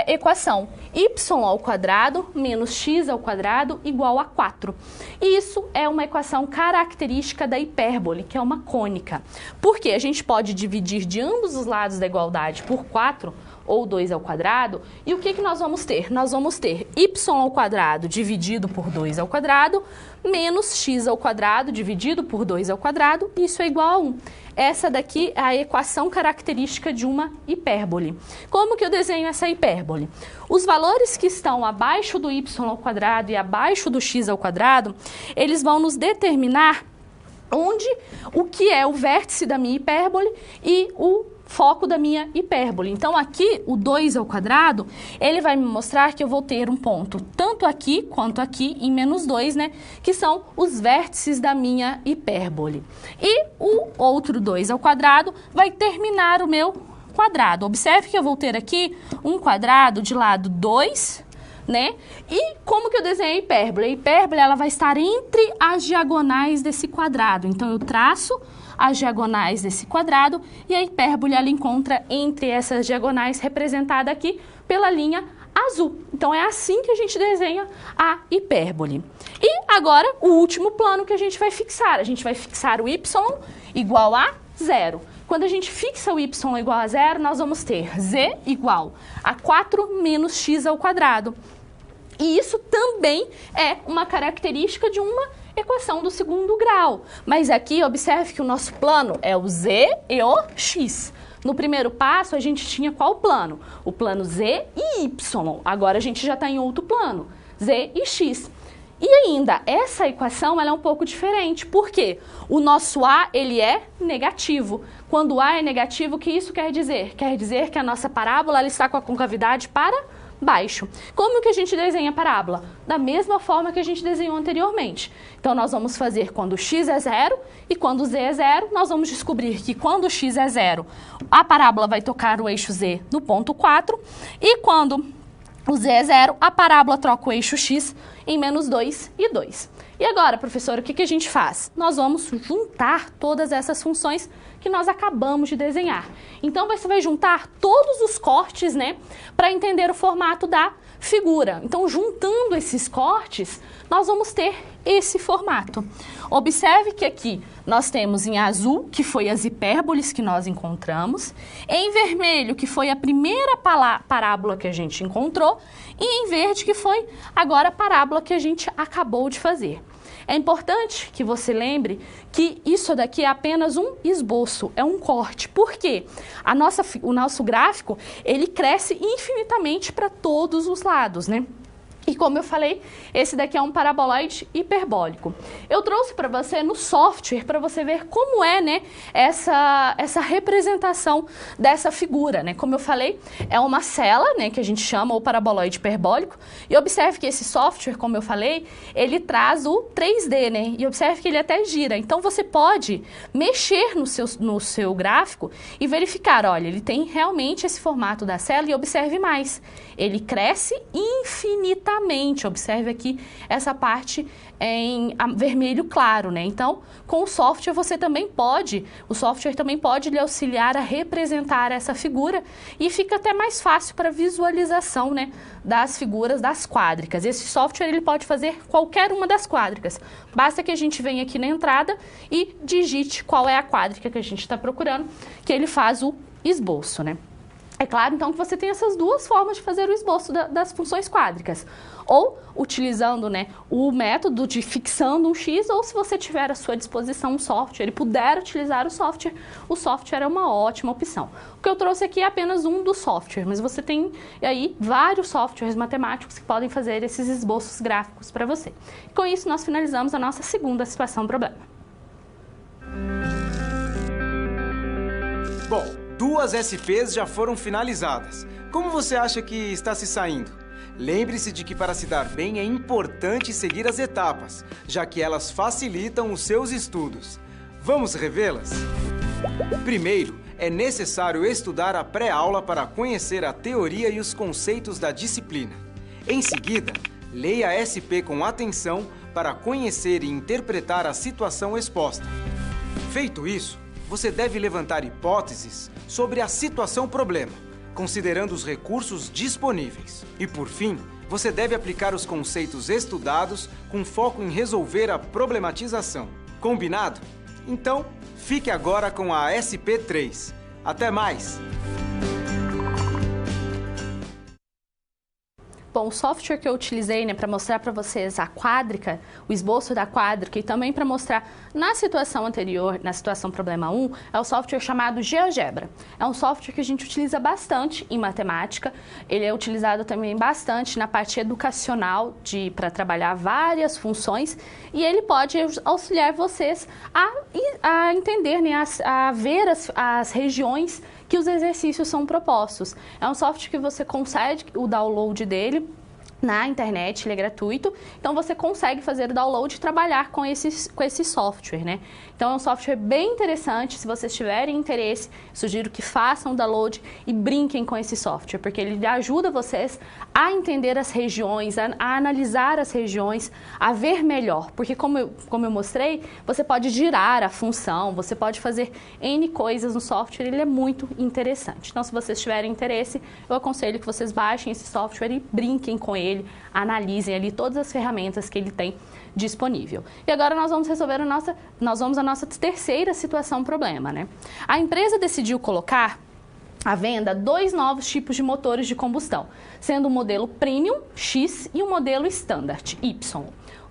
equação. Y ao quadrado menos x ao quadrado igual a 4. E isso é uma equação característica da hipérbole, que é uma cônica. Porque a gente pode dividir de ambos os lados da igualdade por 4, ou 2 ao quadrado, e o que nós vamos ter? Nós vamos ter y ao quadrado dividido por 2 ao quadrado, menos x ao quadrado dividido por 2 ao quadrado, isso é igual a 1. Essa daqui é a equação característica de uma hipérbole. Como que eu desenho essa hipérbole? Os valores que estão abaixo do y ao quadrado e abaixo do x ao quadrado, eles vão nos determinar o que é o vértice da minha hipérbole e o foco da minha hipérbole. Então, aqui, o 2 ao quadrado, ele vai me mostrar que eu vou ter um ponto tanto aqui quanto aqui em menos 2, né? Que são os vértices da minha hipérbole. E o outro 2 ao quadrado vai terminar o meu quadrado. Observe que eu vou ter aqui um quadrado de lado 2, né? E como que eu desenho a hipérbole? A hipérbole, ela vai estar entre as diagonais desse quadrado. Então, eu traço as diagonais desse quadrado e a hipérbole ela encontra entre essas diagonais representada aqui pela linha azul. Então, é assim que a gente desenha a hipérbole. E agora, o último plano que a gente vai fixar. A gente vai fixar o y igual a 0. Quando a gente fixa o y igual a 0, nós vamos ter z igual a 4 menos x ao quadrado. E isso também é uma característica de uma equação do segundo grau. Mas aqui, observe que o nosso plano é o z e o x. No primeiro passo, a gente tinha qual plano? O plano z e y. Agora, a gente já está em outro plano, z e x. E ainda, essa equação ela é um pouco diferente, porque o nosso A ele é negativo. Quando o A é negativo, o que isso quer dizer? Quer dizer que a nossa parábola ela está com a concavidade para baixo. Como que a gente desenha a parábola? Da mesma forma que a gente desenhou anteriormente. Então, nós vamos fazer quando x é 0 e quando z é 0, nós vamos descobrir que quando x é 0, a parábola vai tocar o eixo z no ponto 4 e quando o z é 0, a parábola troca o eixo x em menos 2 e 2. E agora, professor, o que a gente faz? Nós vamos juntar todas essas funções que nós acabamos de desenhar. Então, você vai juntar todos os cortes, né, para entender o formato da figura. Então, juntando esses cortes, nós vamos ter esse formato. Observe que aqui nós temos em azul, que foi as hipérboles que nós encontramos, em vermelho, que foi a primeira parábola que a gente encontrou, e em verde, que foi agora a parábola que a gente acabou de fazer. É importante que você lembre que isso daqui é apenas um esboço, é um corte. Por quê? O nosso gráfico, ele cresce infinitamente para todos os lados, né? E como eu falei, esse daqui é um paraboloide hiperbólico. Eu trouxe para você no software para você ver como é, né, essa representação dessa figura, né? Como eu falei, é uma cela, né, que a gente chama o paraboloide hiperbólico. E observe que esse software, como eu falei, ele traz o 3D, né? E observe que ele até gira. Então você pode mexer no seu gráfico e verificar, olha, ele tem realmente esse formato da cela e observe mais. Ele cresce infinitamente. Observe aqui essa parte em vermelho claro, né? Então, com o software o software também pode lhe auxiliar a representar essa figura e fica até mais fácil para visualização, né, das figuras das quádricas. Esse software ele pode fazer qualquer uma das quádricas. Basta que a gente venha aqui na entrada e digite qual é a quádrica que a gente está procurando, que ele faz o esboço, né? É claro, então, que você tem essas duas formas de fazer o esboço das funções quádricas. Ou utilizando, né, o método de fixando um x, ou se você tiver à sua disposição um software e puder utilizar o software é uma ótima opção. O que eu trouxe aqui é apenas um dos softwares, mas você tem aí vários softwares matemáticos que podem fazer esses esboços gráficos para você. Com isso, nós finalizamos a nossa segunda situação problema. Bom, 2 SPs já foram finalizadas. Como você acha que está se saindo? Lembre-se de que para se dar bem é importante seguir as etapas, já que elas facilitam os seus estudos. Vamos revê-las? Primeiro, é necessário estudar a pré-aula para conhecer a teoria e os conceitos da disciplina. Em seguida, leia a SP com atenção para conhecer e interpretar a situação exposta. Feito isso, você deve levantar hipóteses sobre a situação-problema, considerando os recursos disponíveis. E, por fim, você deve aplicar os conceitos estudados com foco em resolver a problematização. Combinado? Então, fique agora com a SP3. Até mais! Bom, o software que eu utilizei, né, para mostrar para vocês a quádrica, o esboço da quádrica e também para mostrar na situação anterior, na situação problema 1, é o software chamado GeoGebra. É um software que a gente utiliza bastante em matemática, ele é utilizado também bastante na parte educacional para trabalhar várias funções e ele pode auxiliar vocês a entender, né, a ver as regiões que os exercícios são propostos. É um software que você consegue o download dele na internet, ele é gratuito, então você consegue fazer o download e trabalhar com esse software, né? Então é um software bem interessante, se vocês tiverem interesse, sugiro que façam o download e brinquem com esse software, porque ele ajuda vocês a entender as regiões, a analisar as regiões, a ver melhor, porque como eu mostrei, você pode girar a função, você pode fazer N coisas no software, ele é muito interessante. Então se vocês tiverem interesse, eu aconselho que vocês baixem esse software e brinquem com ele, analisem ali todas as ferramentas que ele tem disponível. E agora nós vamos resolver a nossa terceira situação problema, né? A empresa decidiu colocar à venda 2 novos tipos de motores de combustão, sendo o modelo Premium X e o modelo Standard Y.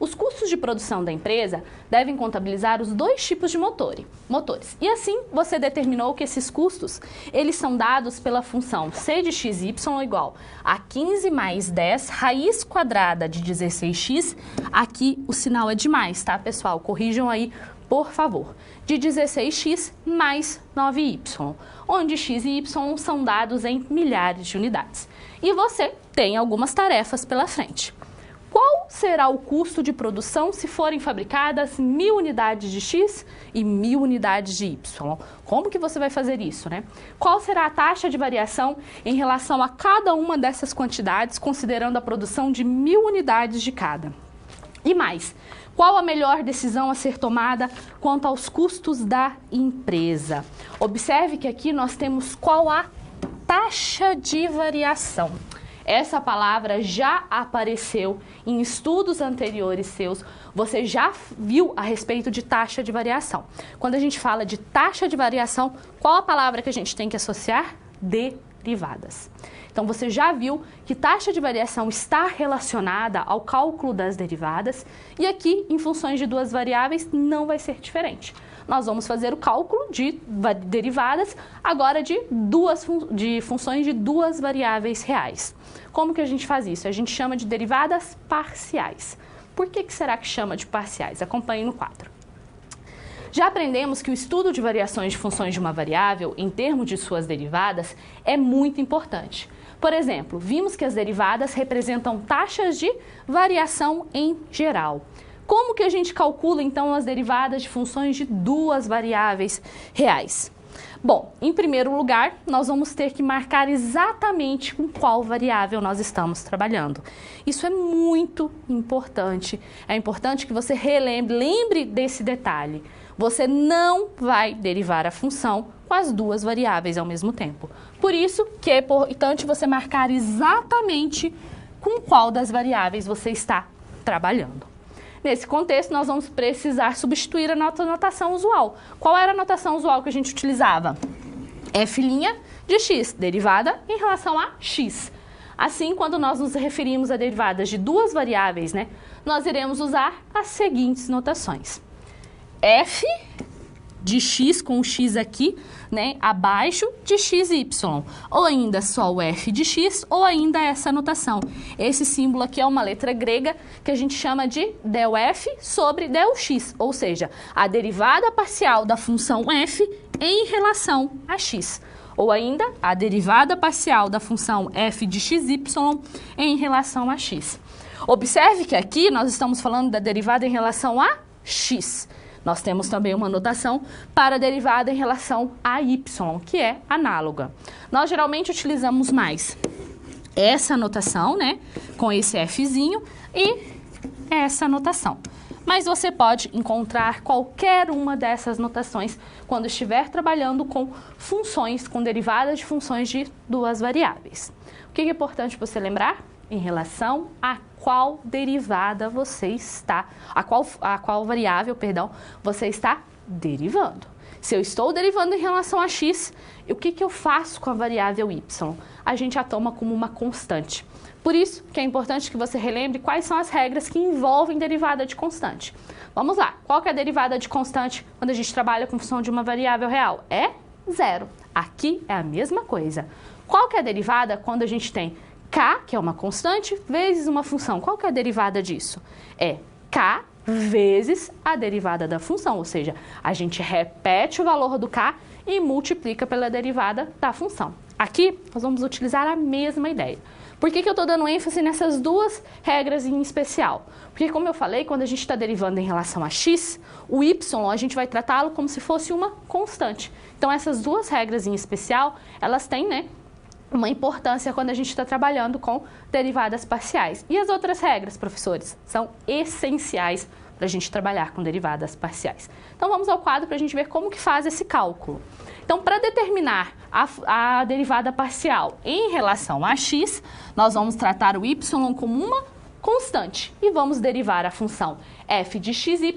Os custos de produção da empresa devem contabilizar os dois tipos de motores. E assim, você determinou que esses custos, eles são dados pela função c de xy igual a 15 mais 10 raiz quadrada de 16x. Aqui o sinal é de mais, tá, pessoal? Corrijam aí, por favor. De 16x mais 9y, onde x e y são dados em milhares de unidades. E você tem algumas tarefas pela frente. Qual será o custo de produção se forem fabricadas 1000 unidades de X e 1000 unidades de Y? Como que você vai fazer isso, né? Qual será a taxa de variação em relação a cada uma dessas quantidades, considerando a produção de 1000 unidades de cada? E mais, qual a melhor decisão a ser tomada quanto aos custos da empresa? Observe que aqui nós temos qual a taxa de variação. Essa palavra já apareceu em estudos anteriores seus, você já viu a respeito de taxa de variação. Quando a gente fala de taxa de variação, qual a palavra que a gente tem que associar? Derivadas. Então, você já viu que taxa de variação está relacionada ao cálculo das derivadas e aqui, em funções de duas variáveis, não vai ser diferente. Nós vamos fazer o cálculo de derivadas agora de funções de duas variáveis reais. Como que a gente faz isso? A gente chama de derivadas parciais. Por que será que chama de parciais? Acompanhe no quadro. Já aprendemos que o estudo de variações de funções de uma variável, em termos de suas derivadas, é muito importante. Por exemplo, vimos que as derivadas representam taxas de variação em geral. Como que a gente calcula, então, as derivadas de funções de duas variáveis reais? Bom, em primeiro lugar, nós vamos ter que marcar exatamente com qual variável nós estamos trabalhando. Isso é muito importante. É importante que você lembre desse detalhe. Você não vai derivar a função com as duas variáveis ao mesmo tempo. Por isso que é importante você marcar exatamente com qual das variáveis você está trabalhando. Nesse contexto, nós vamos precisar substituir a nossa notação usual. Qual era a notação usual que a gente utilizava? F' de x, derivada em relação a x. Assim, quando nós nos referimos a derivadas de duas variáveis, né, nós iremos usar as seguintes notações. F de x, com o x aqui, né, abaixo de xy, ou ainda só o f de x, ou ainda essa notação. Esse símbolo aqui é uma letra grega que a gente chama de del f sobre del x, ou seja, a derivada parcial da função f em relação a x, ou ainda a derivada parcial da função f de xy em relação a x. Observe que aqui nós estamos falando da derivada em relação a x. Nós temos também uma notação para a derivada em relação a y, que é análoga. Nós geralmente utilizamos mais essa notação, né, com esse fzinho e essa notação. Mas você pode encontrar qualquer uma dessas notações quando estiver trabalhando com funções, com derivadas de funções de duas variáveis. O que é importante você lembrar? Em relação a qual derivada você está, a qual variável, perdão, você está derivando. Se eu estou derivando em relação a x, o que eu faço com a variável y? A gente a toma como uma constante. Por isso que é importante que você relembre quais são as regras que envolvem derivada de constante. Vamos lá, qual que é a derivada de constante quando a gente trabalha com função de uma variável real? É zero. Aqui é a mesma coisa. Qual que é a derivada quando a gente tem k, que é uma constante, vezes uma função? Qual que é a derivada disso? É k vezes a derivada da função, ou seja, a gente repete o valor do k e multiplica pela derivada da função. Aqui, nós vamos utilizar a mesma ideia. Por que eu estou dando ênfase nessas duas regras em especial? Porque, como eu falei, quando a gente está derivando em relação a x, o y a gente vai tratá-lo como se fosse uma constante. Então, essas duas regras em especial, elas têm, né, uma importância quando a gente está trabalhando com derivadas parciais. E as outras regras, professores, são essenciais para a gente trabalhar com derivadas parciais. Então, vamos ao quadro para a gente ver como que faz esse cálculo. Então, para determinar a derivada parcial em relação a x, nós vamos tratar o y como uma constante e vamos derivar a função f de xy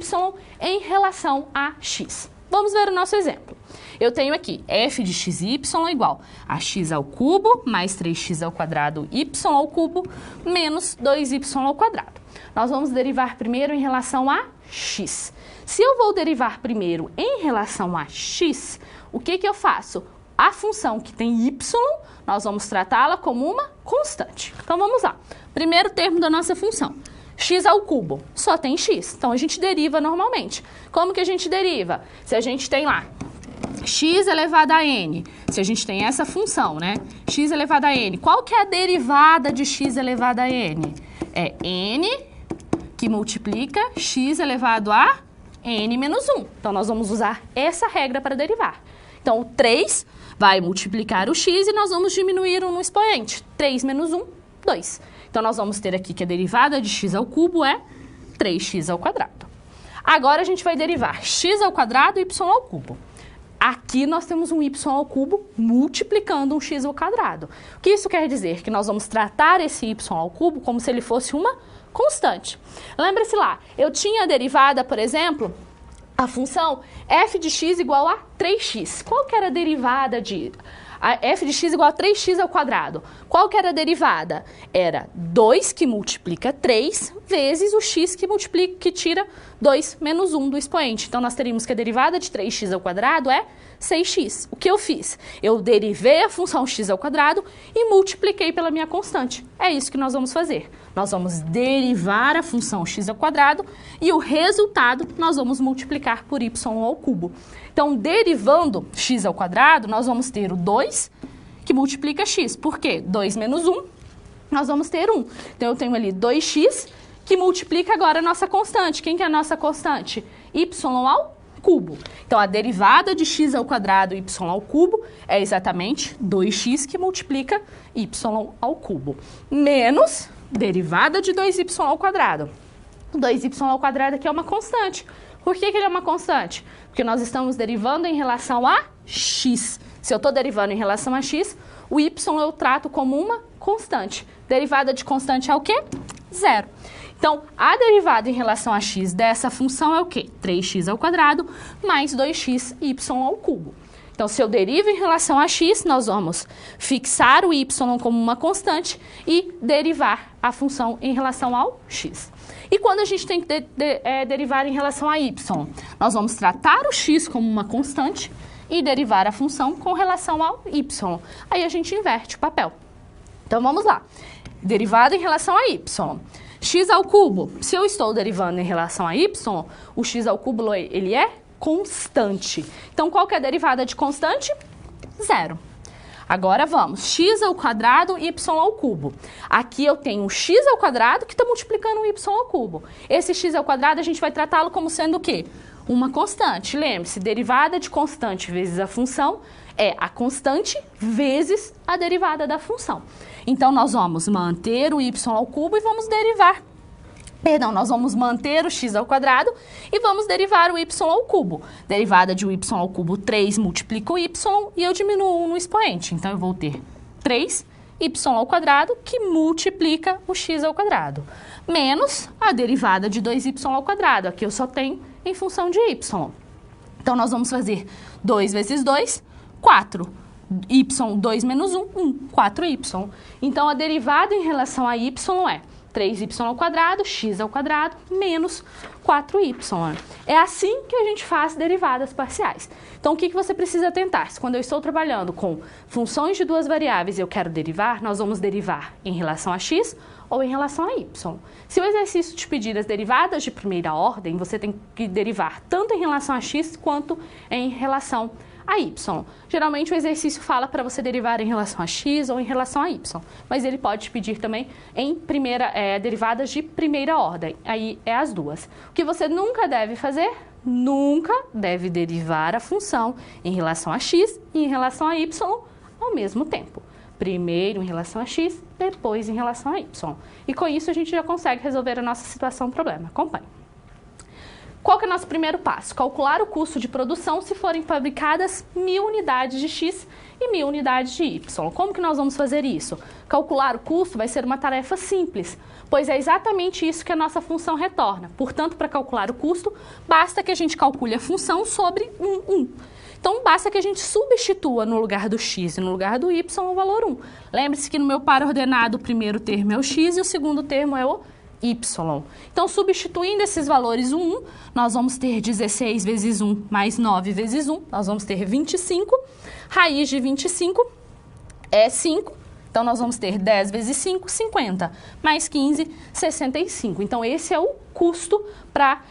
em relação a x. Vamos ver o nosso exemplo. Eu tenho aqui f de xy igual a x ao cubo mais 3x ao quadrado y ao cubo menos 2y ao quadrado. Nós vamos derivar primeiro em relação a x. Se eu vou derivar primeiro em relação a x, o que eu faço? A função que tem y, nós vamos tratá-la como uma constante. Então, vamos lá. Primeiro termo da nossa função, x ao cubo, só tem x. Então, a gente deriva normalmente. Como que a gente deriva? Se a gente tem lá x elevado a n, se a gente tem essa função, né? X elevado a n, qual que é a derivada de x elevado a n? É n que multiplica x elevado a n menos 1. Então, nós vamos usar essa regra para derivar. Então, o 3 vai multiplicar o x e nós vamos diminuir no expoente. 3 menos 1, 2. Então, nós vamos ter aqui que a derivada de x ao cubo é 3x ao quadrado. Agora, a gente vai derivar x ao quadrado e y ao cubo. Aqui nós temos um y ao cubo multiplicando um x ao quadrado. O que isso quer dizer? Que nós vamos tratar esse y ao cubo como se ele fosse uma constante. Lembra-se lá, eu tinha a derivada, por exemplo, a função f de x igual a 3x. Qual que era a derivada de f de x igual a 3x ao quadrado? Qual que era a derivada? Era 2 que multiplica 3 vezes o x que tira 2 menos 1 do expoente. Então, nós teríamos que a derivada de 3x ao quadrado é 6x. O que eu fiz? Eu derivei a função x ao quadrado e multipliquei pela minha constante. É isso que nós vamos fazer. Nós vamos derivar a função x ao quadrado e o resultado nós vamos multiplicar por y ao cubo. Então, derivando x ao quadrado, nós vamos ter o 2 que multiplica x. Por quê? 2 menos 1, nós vamos ter 1. Então, eu tenho ali 2x que multiplica agora a nossa constante. Quem que é a nossa constante? Y ao cubo. Então, a derivada de x ao quadrado e y ao cubo é exatamente 2x que multiplica y ao cubo. Menos derivada de 2y ao quadrado. 2y ao quadrado aqui é uma constante. Por que ele é uma constante? Porque nós estamos derivando em relação a x. Se eu estou derivando em relação a x, o y eu trato como uma constante. Derivada de constante é o quê? Zero. Então, a derivada em relação a x dessa função é o quê? 3x ao quadrado mais 2x y ao cubo. Então, se eu derivo em relação a x, nós vamos fixar o y como uma constante e derivar a função em relação ao x. E quando a gente tem que derivar em relação a y? Nós vamos tratar o x como uma constante e derivar a função com relação ao y. Aí a gente inverte o papel. Então, vamos lá. Derivada em relação a y. X ao cubo, se eu estou derivando em relação a y, o x ao cubo ele é constante. Então, qual que é a derivada de constante? Zero. Agora vamos, x ao quadrado e y ao cubo. Aqui eu tenho um x ao quadrado que está multiplicando um y ao cubo. Esse x ao quadrado a gente vai tratá-lo como sendo o quê? Uma constante. Lembre-se, derivada de constante vezes a função é a constante vezes a derivada da função. Então, nós vamos manter o y ao cubo e vamos derivar. Perdão, nós vamos manter o x ao quadrado e vamos derivar o y ao cubo. Derivada de y ao cubo, 3 multiplica o y e eu diminuo 1 no expoente. Então, eu vou ter 3y ao quadrado que multiplica o x ao quadrado. Menos a derivada de 2y ao quadrado. Aqui eu só tenho em função de y. Então, nós vamos fazer 2 vezes 2, 4. Y, 2 menos 1, 1, 4y. Então, a derivada em relação a y é 3y ao quadrado, x ao quadrado, menos 4y. É assim que a gente faz derivadas parciais. Então, o que você precisa atentar? Se quando eu estou trabalhando com funções de duas variáveis e eu quero derivar, nós vamos derivar em relação a x ou em relação a y. Se o exercício te pedir as derivadas de primeira ordem, você tem que derivar tanto em relação a x quanto em relação a y. Geralmente o exercício fala para você derivar em relação a x ou em relação a y, mas ele pode te pedir também em derivadas de primeira ordem, aí é as duas. O que você nunca deve fazer? Nunca deve derivar a função em relação a x e em relação a y ao mesmo tempo. Primeiro em relação a x, depois em relação a y. E com isso a gente já consegue resolver a nossa situação problema. Acompanhe. Qual que é o nosso primeiro passo? Calcular o custo de produção se forem fabricadas 1000 unidades de X e 1000 unidades de Y. Como que nós vamos fazer isso? Calcular o custo vai ser uma tarefa simples, pois é exatamente isso que a nossa função retorna. Portanto, para calcular o custo, basta que a gente calcule a função sobre 1. Então, basta que a gente substitua no lugar do x e no lugar do y o valor 1. Lembre-se que no meu par ordenado o primeiro termo é o x e o segundo termo é o y. Então, substituindo esses valores 1, nós vamos ter 16 vezes 1 mais 9 vezes 1, nós vamos ter 25. Raiz de 25 é 5. Então, nós vamos ter 10 vezes 5, 50, mais 15, 65. Então, esse é o custo para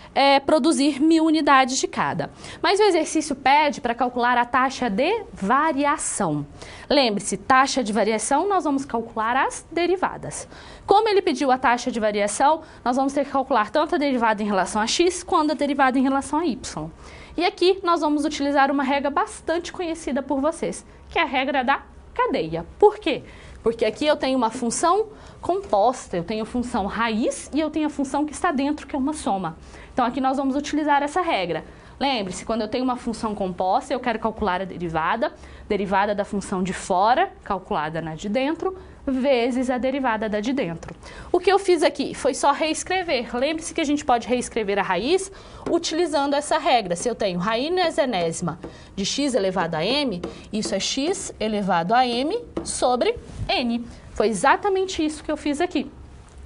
produzir 1000 unidades de cada. Mas o exercício pede para calcular a taxa de variação. Lembre-se, taxa de variação, nós vamos calcular as derivadas. Como ele pediu a taxa de variação, nós vamos ter que calcular tanto a derivada em relação a x, quanto a derivada em relação a y. E aqui, nós vamos utilizar uma regra bastante conhecida por vocês, que é a regra da cadeia. Por quê? Porque aqui eu tenho uma função composta, eu tenho a função raiz e eu tenho a função que está dentro, que é uma soma. Então, aqui nós vamos utilizar essa regra. Lembre-se, quando eu tenho uma função composta, eu quero calcular a derivada da função de fora, calculada na de dentro, vezes a derivada da de dentro. O que eu fiz aqui foi só reescrever. Lembre-se que a gente pode reescrever a raiz utilizando essa regra. Se eu tenho raiz enésima de x elevado a m, isso é x elevado a m sobre n. Foi exatamente isso que eu fiz aqui.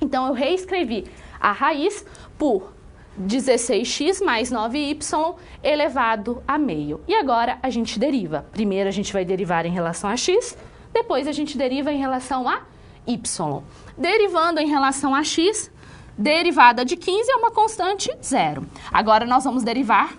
Então, eu reescrevi a raiz por 16x mais 9y elevado a meio. E agora a gente deriva. Primeiro a gente vai derivar em relação a x, depois a gente deriva em relação a y. Derivando em relação a x, derivada de 15 é uma constante zero. Agora nós vamos derivar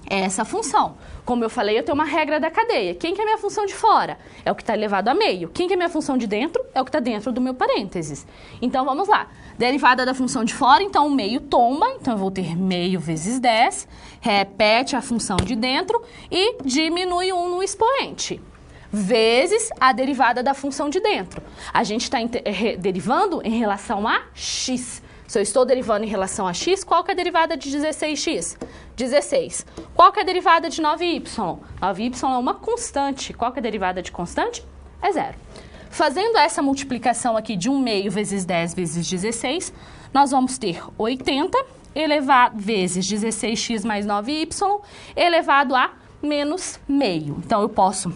essa função. Como eu falei, eu tenho uma regra da cadeia. Quem que é a minha função de fora? É o que está elevado a meio. Quem que é a minha função de dentro? É o que está dentro do meu parênteses. Então, vamos lá. Derivada da função de fora, então o meio tomba. Então, eu vou ter meio vezes 10. Repete a função de dentro e diminui 1 no expoente. Vezes a derivada da função de dentro. A gente está derivando em relação a x. Se eu estou derivando em relação a x, qual que é a derivada de 16x? 16. Qual que é a derivada de 9y? 9y é uma constante. Qual que é a derivada de constante? É zero. Fazendo essa multiplicação aqui de 1 meio vezes 10 vezes 16, nós vamos ter 80 vezes 16x mais 9y elevado a menos meio. Então, eu posso...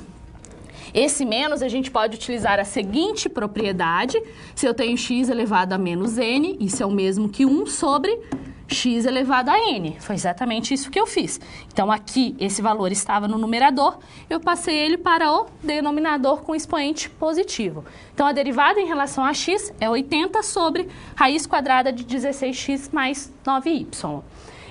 Esse menos, a gente pode utilizar a seguinte propriedade. Se eu tenho x elevado a menos n, isso é o mesmo que 1 sobre x elevado a n. Foi exatamente isso que eu fiz. Então, aqui, esse valor estava no numerador, eu passei ele para o denominador com expoente positivo. Então, a derivada em relação a x é 80 sobre raiz quadrada de 16x mais 9y.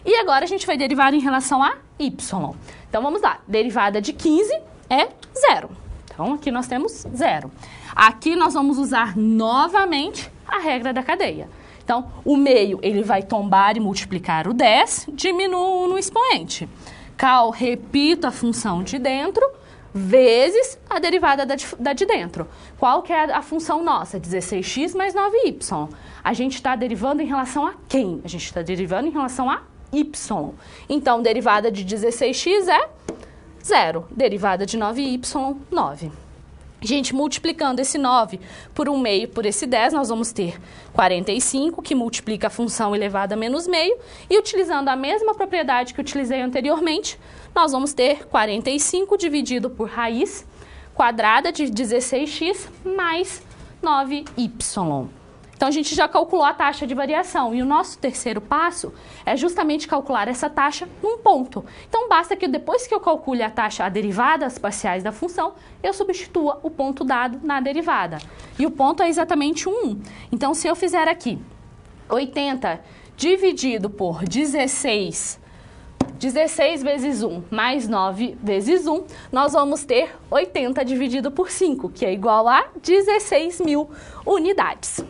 E agora, a gente vai derivar em relação a y. Então, vamos lá. Derivada de 15 é zero. Então, aqui nós temos zero. Aqui nós vamos usar novamente a regra da cadeia. Então, o meio, ele vai tombar e multiplicar o 10, diminuo no expoente. Repito a função de dentro, vezes a derivada da de dentro. Qual que é a função nossa? 16x mais 9y. A gente está derivando em relação a quem? A gente está derivando em relação a y. Então, derivada de 16x é 0. Derivada de 9y, 9. Gente, multiplicando esse 9 por 1 meio por esse 10, nós vamos ter 45, que multiplica a função elevada a menos meio. E utilizando a mesma propriedade que utilizei anteriormente, nós vamos ter 45 dividido por raiz quadrada de 16x mais 9y. Então, a gente já calculou a taxa de variação e o nosso terceiro passo é justamente calcular essa taxa num ponto. Então, basta que depois que eu calcule a taxa, a derivada, as parciais da função, eu substitua o ponto dado na derivada. E o ponto é exatamente 1. Então, se eu fizer aqui 80 dividido por 16 vezes 1 mais 9 vezes 1, nós vamos ter 80 dividido por 5, que é igual a 16.000 unidades.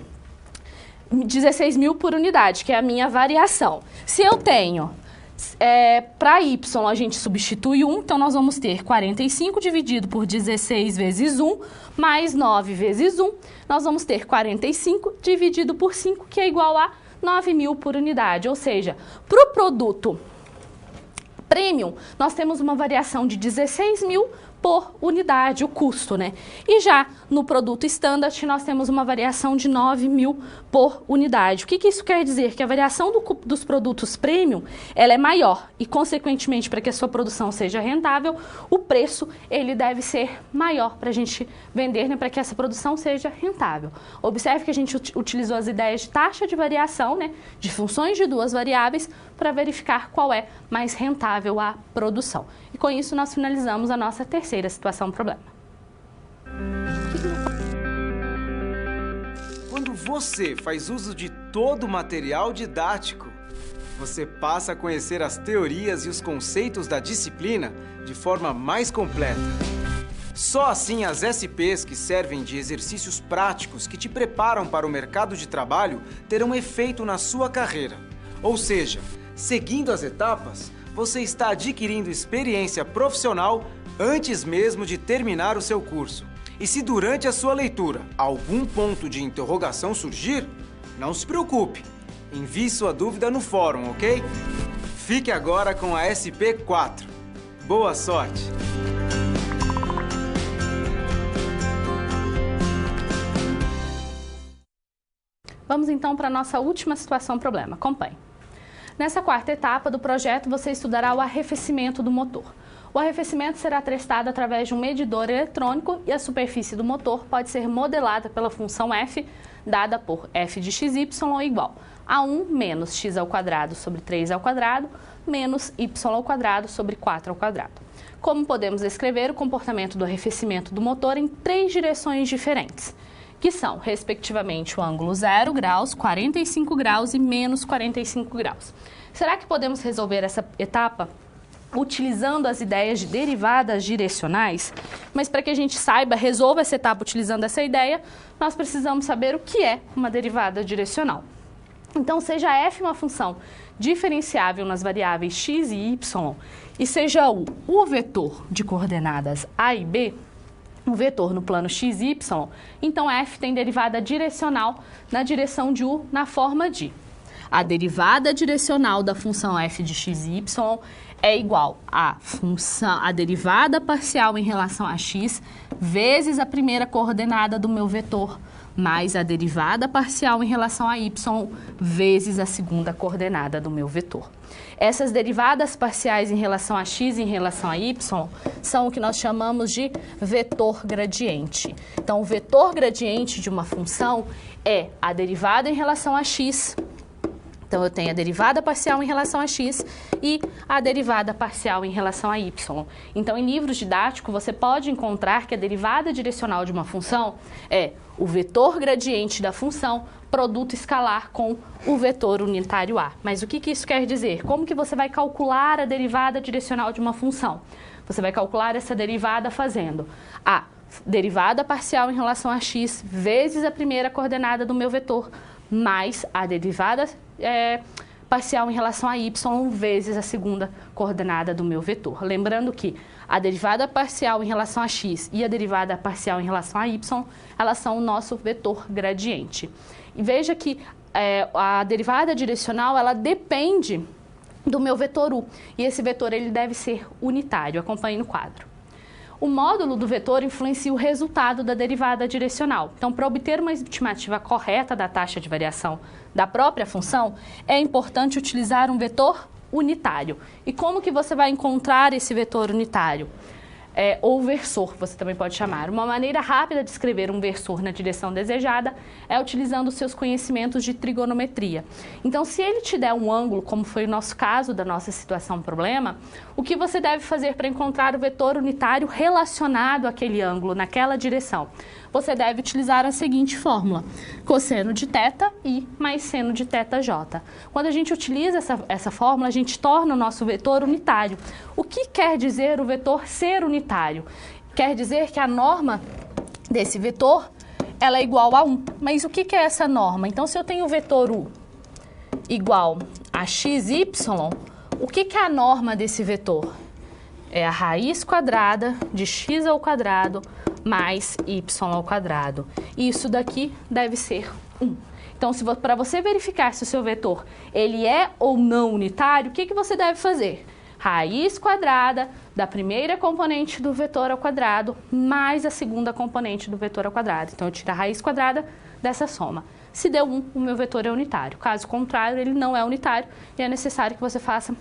16.000 por unidade, que é a minha variação. Se eu tenho, para y, a gente substitui 1, então nós vamos ter 45 dividido por 16 vezes 1, mais 9 vezes 1, nós vamos ter 45 dividido por 5, que é igual a 9.000 por unidade. Ou seja, para o produto premium, nós temos uma variação de 16.000 por unidade, o custo, né? E já no produto standard, nós temos uma variação de 9.000 por unidade. O que isso quer dizer? Que a variação dos produtos premium, ela é maior e, consequentemente, para que a sua produção seja rentável, o preço, ele deve ser maior para a gente vender, né? Para que essa produção seja rentável. Observe que a gente utilizou as ideias de taxa de variação, né? De funções de duas variáveis, para verificar qual é mais rentável a produção. E com isso nós finalizamos a nossa terceira situação problema. Quando você faz uso de todo o material didático, você passa a conhecer as teorias e os conceitos da disciplina de forma mais completa. Só assim as SPs que servem de exercícios práticos que te preparam para o mercado de trabalho terão efeito na sua carreira. Ou seja, seguindo as etapas, você está adquirindo experiência profissional antes mesmo de terminar o seu curso. E se durante a sua leitura algum ponto de interrogação surgir, não se preocupe. Envie sua dúvida no fórum, ok? Fique agora com a SP4. Boa sorte! Vamos então para a nossa última situação problema. Acompanhe. Nessa quarta etapa do projeto, você estudará o arrefecimento do motor. O arrefecimento será testado através de um medidor eletrônico e a superfície do motor pode ser modelada pela função f, dada por f de xy igual a 1 menos x ao quadrado sobre 3 ao quadrado menos y ao quadrado sobre 4 ao quadrado. Como podemos escrever o comportamento do arrefecimento do motor em 3 direções diferentes, que são, respectivamente, o ângulo 0 graus, 45 graus e menos 45 graus. Será que podemos resolver essa etapa utilizando as ideias de derivadas direcionais? Mas para que a gente saiba, resolva essa etapa utilizando essa ideia, nós precisamos saber o que é uma derivada direcional. Então, seja f uma função diferenciável nas variáveis x e y, e seja o vetor de coordenadas a e b, um vetor no plano x e y, então f tem derivada direcional na direção de u na forma de a derivada direcional da função f de x e y é igual a derivada parcial em relação a x vezes a primeira coordenada do meu vetor mais a derivada parcial em relação a y vezes a segunda coordenada do meu vetor. Essas derivadas parciais em relação a x e em relação a y são o que nós chamamos de vetor gradiente. Então, o vetor gradiente de uma função é a derivada em relação a x. Então, eu tenho a derivada parcial em relação a x e a derivada parcial em relação a y. Então, em livros didáticos, você pode encontrar que a derivada direcional de uma função é o vetor gradiente da função, produto escalar com o vetor unitário a. Mas o que isso quer dizer? Como que você vai calcular a derivada direcional de uma função? Você vai calcular essa derivada fazendo a derivada parcial em relação a x vezes a primeira coordenada do meu vetor, mais a derivada parcial em relação a y vezes a segunda coordenada do meu vetor. Lembrando que a derivada parcial em relação a x e a derivada parcial em relação a y, elas são o nosso vetor gradiente. E veja que a derivada direcional, ela depende do meu vetor u, e esse vetor ele deve ser unitário. Acompanhe no quadro. O módulo do vetor influencia o resultado da derivada direcional. Então, para obter uma estimativa correta da taxa de variação da própria função, é importante utilizar um vetor unitário. E como que você vai encontrar esse vetor unitário? Ou versor, você também pode chamar. Uma maneira rápida de escrever um versor na direção desejada é utilizando os seus conhecimentos de trigonometria. Então, se ele te der um ângulo, como foi o nosso caso da nossa situação problema, o que você deve fazer para encontrar o vetor unitário relacionado àquele ângulo, naquela direção? Você deve utilizar a seguinte fórmula: cosseno de θ i mais seno de θj. Quando a gente utiliza essa fórmula, a gente torna o nosso vetor unitário. O que quer dizer o vetor ser unitário? Quer dizer que a norma desse vetor ela é igual a 1. Mas o que é essa norma? Então, se eu tenho o vetor u igual a xy, o que é a norma desse vetor? É a raiz quadrada de x ao quadrado mais y ao quadrado. Isso daqui deve ser 1. Então, para você verificar se o seu vetor ele é ou não unitário, o que você deve fazer? raiz quadrada da primeira componente do vetor ao quadrado mais a segunda componente do vetor ao quadrado. Então, eu tiro a raiz quadrada dessa soma. Se deu 1, o meu vetor é unitário. Caso contrário, ele não é unitário e é necessário que você faça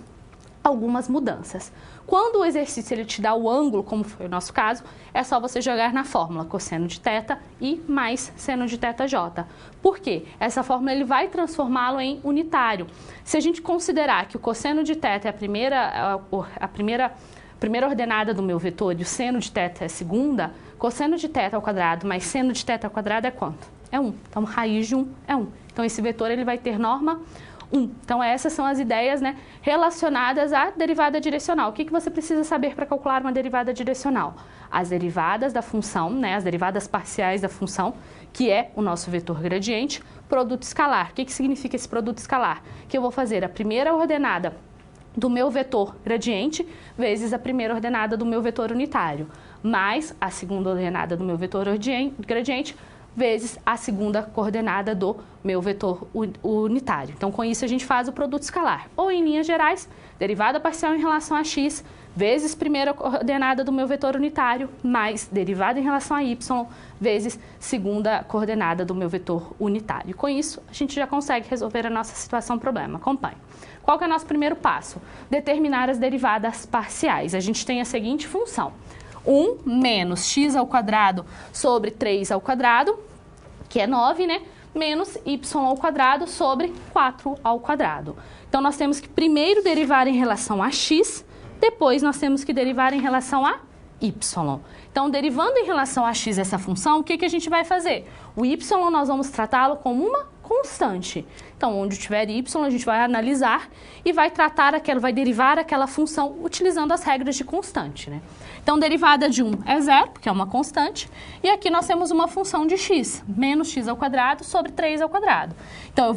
algumas mudanças. Quando o exercício ele te dá o ângulo, como foi o nosso caso, é só você jogar na fórmula cosseno de θ i mais seno de θj. Por quê? Essa fórmula ele vai transformá-lo em unitário. Se a gente considerar que o cosseno de θ é a primeira ordenada do meu vetor e o seno de θ é a segunda, cosseno de θ ao quadrado mais seno de θ ao quadrado é quanto? É 1. Então, raiz de 1 é 1. Então, esse vetor ele vai ter norma 1. Então, essas são as ideias, né, relacionadas à derivada direcional. O que você precisa saber para calcular uma derivada direcional? As derivadas da função, né, as derivadas parciais da função, que é o nosso vetor gradiente, produto escalar. O que significa esse produto escalar? Que eu vou fazer a primeira ordenada do meu vetor gradiente vezes a primeira ordenada do meu vetor unitário, mais a segunda ordenada do meu vetor gradiente vezes a segunda coordenada do meu vetor unitário. Então, com isso, a gente faz o produto escalar. Ou, em linhas gerais, derivada parcial em relação a x vezes primeira coordenada do meu vetor unitário mais derivada em relação a y vezes segunda coordenada do meu vetor unitário. Com isso, a gente já consegue resolver a nossa situação problema. Acompanhe. Qual que é o nosso primeiro passo? Determinar as derivadas parciais. A gente tem a seguinte função. 1 menos x ao quadrado sobre 3 ao quadrado, que é 9, né? Menos y ao quadrado sobre 4 ao quadrado. Então, nós temos que primeiro derivar em relação a x, depois nós temos que derivar em relação a y. Então, derivando em relação a x essa função, o que a gente vai fazer? O y nós vamos tratá-lo como uma constante. Então, onde tiver y, a gente vai analisar e vai derivar aquela função utilizando as regras de constante, né? Então, derivada de 1 é 0, porque é uma constante, e aqui nós temos uma função de x, menos x ao quadrado sobre 3 ao quadrado. Então,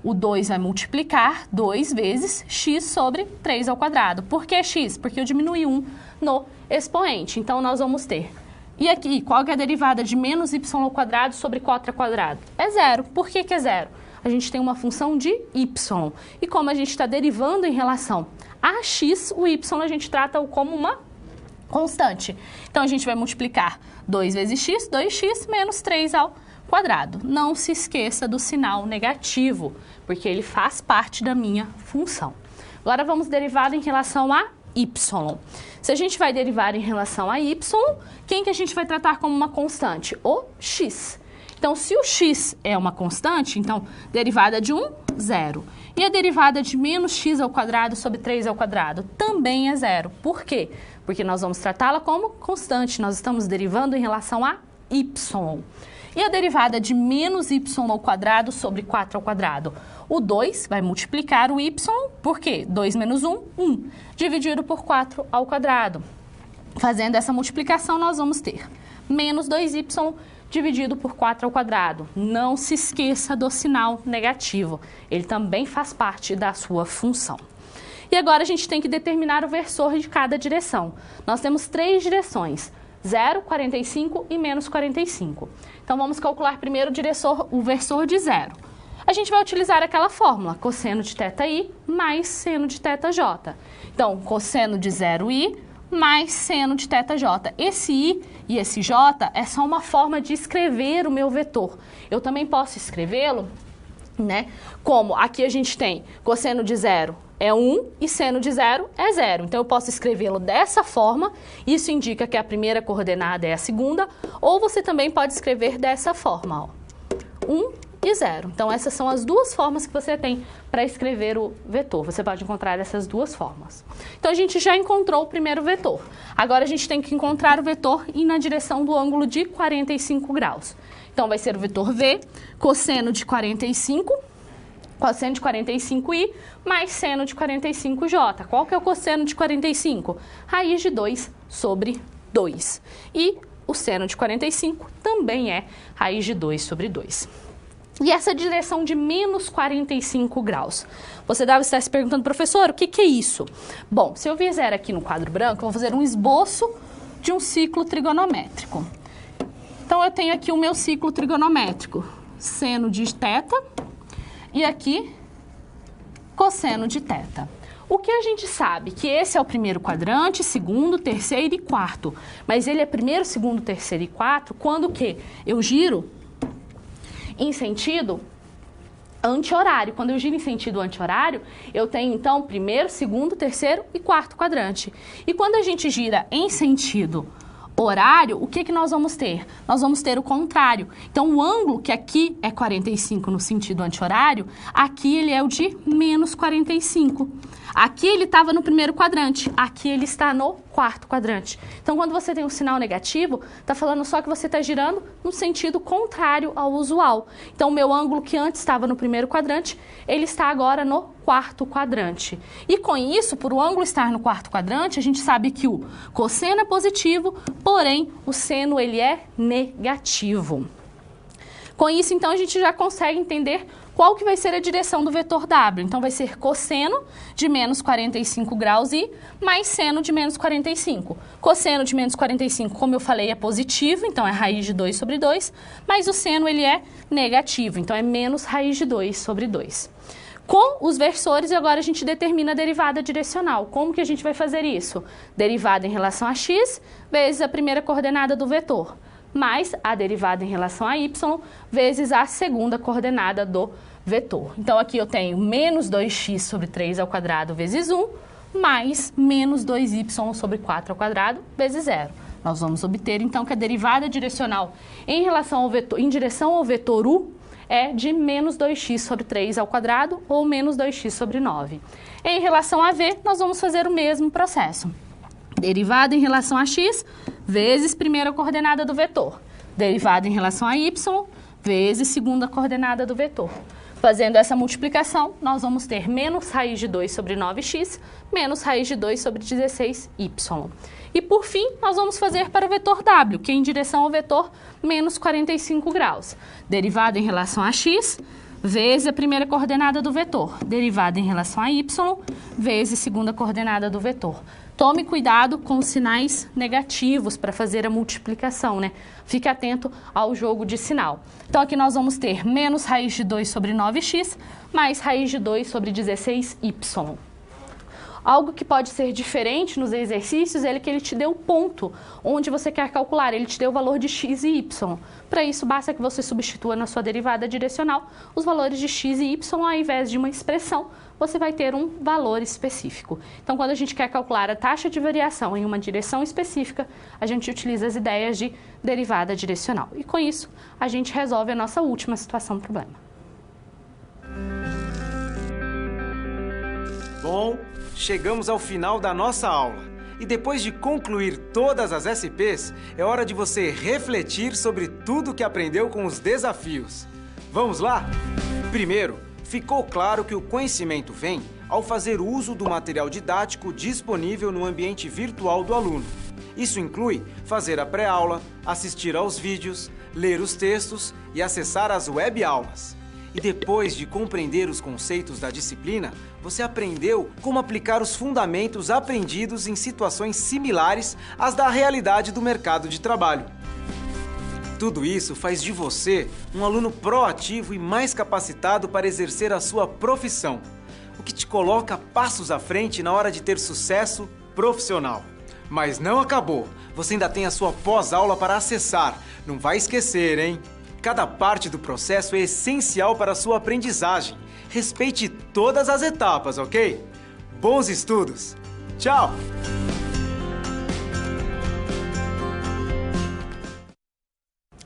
o 2 vai multiplicar 2 vezes x sobre 3 ao quadrado. Por que x? Porque eu diminui 1 no expoente. Então, nós vamos ter. E aqui, qual que é a derivada de menos y ao quadrado sobre 4 ao quadrado? É 0. Por que é 0? A gente tem uma função de y. E como a gente está derivando em relação a x, o y a gente trata como uma constante. Então, a gente vai multiplicar 2 vezes x, 2x, menos 3 ao quadrado. Não se esqueça do sinal negativo, porque ele faz parte da minha função. Agora, vamos derivar em relação a y. Se a gente vai derivar em relação a y, quem que a gente vai tratar como uma constante? O x. Então, se o x é uma constante, então, derivada de 1, 0. E a derivada de menos x ao quadrado sobre 3 ao quadrado também é 0. Por quê? Porque nós vamos tratá-la como constante. Nós estamos derivando em relação a y. E a derivada de menos y ao quadrado sobre 4 ao quadrado? O 2 vai multiplicar o y, por quê? 2 menos 1, 1, dividido por 4 ao quadrado. Fazendo essa multiplicação, nós vamos ter menos 2y dividido por 4 ao quadrado. Não se esqueça do sinal negativo. Ele também faz parte da sua função. E agora a gente tem que determinar o versor de cada direção. Nós temos 3 direções, 0, 45 e menos 45. Então, vamos calcular primeiro o versor de 0. A gente vai utilizar aquela fórmula, cosseno de θi mais seno de θj. Então, cosseno de 0i mais seno de θj. Esse i e esse j é só uma forma de escrever o meu vetor. Eu também posso escrevê-lo, né? Como aqui a gente tem cosseno de 0 é 1 e seno de 0 é 0. Então, eu posso escrevê-lo dessa forma. Isso indica que a primeira coordenada é a segunda. Ou você também pode escrever dessa forma, ó. 1 e 0. Então, essas são as duas formas que você tem para escrever o vetor. Você pode encontrar essas duas formas. Então, a gente já encontrou o primeiro vetor. Agora, a gente tem que encontrar o vetor e na direção do ângulo de 45 graus. Então, vai ser o vetor V, cosseno de 45, cosseno de 45i mais seno de 45j. Qual que é o cosseno de 45? Raiz de 2 sobre 2. E o seno de 45 também é raiz de 2 sobre 2. E essa direção de menos 45 graus. Você deve estar se perguntando, professor, o que é isso? Bom, se eu fizer aqui no quadro branco, eu vou fazer um esboço de um ciclo trigonométrico. Então, eu tenho aqui o meu ciclo trigonométrico. Seno de θ e aqui cosseno de θ. O que a gente sabe? Que esse é o primeiro quadrante, segundo, terceiro e quarto. Mas ele é primeiro, segundo, terceiro e quarto quando que eu giro em sentido anti-horário. Quando eu giro em sentido anti-horário, eu tenho, então, primeiro, segundo, terceiro e quarto quadrante. E quando a gente gira em sentido horário, o que que nós vamos ter? Nós vamos ter o contrário. Então, o ângulo, que aqui é 45 no sentido anti-horário, aqui ele é o de menos 45. Aqui ele estava no primeiro quadrante, aqui ele está no quarto quadrante. Então, quando você tem um sinal negativo, está falando só que você está girando no sentido contrário ao usual. Então, o meu ângulo que antes estava no primeiro quadrante, ele está agora no quarto quadrante. E com isso, por o ângulo estar no quarto quadrante, a gente sabe que o cosseno é positivo, porém o seno ele é negativo. Com isso, então, a gente já consegue entender qual que vai ser a direção do vetor W. Então, vai ser cosseno de menos 45 graus I mais seno de menos 45. Cosseno de menos 45, como eu falei, é positivo, então é raiz de 2 sobre 2, mas o seno ele é negativo, então é menos raiz de 2 sobre 2. Com os versores, agora a gente determina a derivada direcional. Como que a gente vai fazer isso? Derivada em relação a x vezes a primeira coordenada do vetor, mais a derivada em relação a y vezes a segunda coordenada do vetor. Então, aqui eu tenho menos 2x sobre 3 ao quadrado vezes 1, mais menos 2y sobre 4 ao quadrado vezes 0. Nós vamos obter, então, que a derivada direcional em relação ao vetor, em direção ao vetor u é de menos 2x sobre 3 ao quadrado ou menos 2x sobre 9. Em relação a v, nós vamos fazer o mesmo processo. Derivada em relação a x vezes primeira coordenada do vetor. Derivada em relação a y vezes segunda coordenada do vetor. Fazendo essa multiplicação, nós vamos ter menos raiz de 2 sobre 9x, menos raiz de 2 sobre 16y. E, por fim, nós vamos fazer para o vetor w, que é em direção ao vetor menos 45 graus. Derivada em relação a x, vezes a primeira coordenada do vetor. Derivada em relação a y, vezes segunda coordenada do vetor. Tome cuidado com os sinais negativos para fazer a multiplicação, né? Fique atento ao jogo de sinal. Então, aqui nós vamos ter menos raiz de 2 sobre 9x, mais raiz de 2 sobre 16y. Algo que pode ser diferente nos exercícios é que ele te deu o ponto onde você quer calcular, ele te deu o valor de x e y. Para isso, basta que você substitua na sua derivada direcional os valores de x e y, ao invés de uma expressão, você vai ter um valor específico. Então, quando a gente quer calcular a taxa de variação em uma direção específica, a gente utiliza as ideias de derivada direcional. E com isso, a gente resolve a nossa última situação do problema. Bom, chegamos ao final da nossa aula. E depois de concluir todas as SPs, é hora de você refletir sobre tudo que aprendeu com os desafios. Vamos lá? Primeiro, ficou claro que o conhecimento vem ao fazer uso do material didático disponível no ambiente virtual do aluno. Isso inclui fazer a pré-aula, assistir aos vídeos, ler os textos e acessar as web-aulas. E depois de compreender os conceitos da disciplina, você aprendeu como aplicar os fundamentos aprendidos em situações similares às da realidade do mercado de trabalho. Tudo isso faz de você um aluno proativo e mais capacitado para exercer a sua profissão, o que te coloca passos à frente na hora de ter sucesso profissional. Mas não acabou, você ainda tem a sua pós-aula para acessar, não vai esquecer, hein? Cada parte do processo é essencial para a sua aprendizagem. Respeite todas as etapas, ok? Bons estudos! Tchau!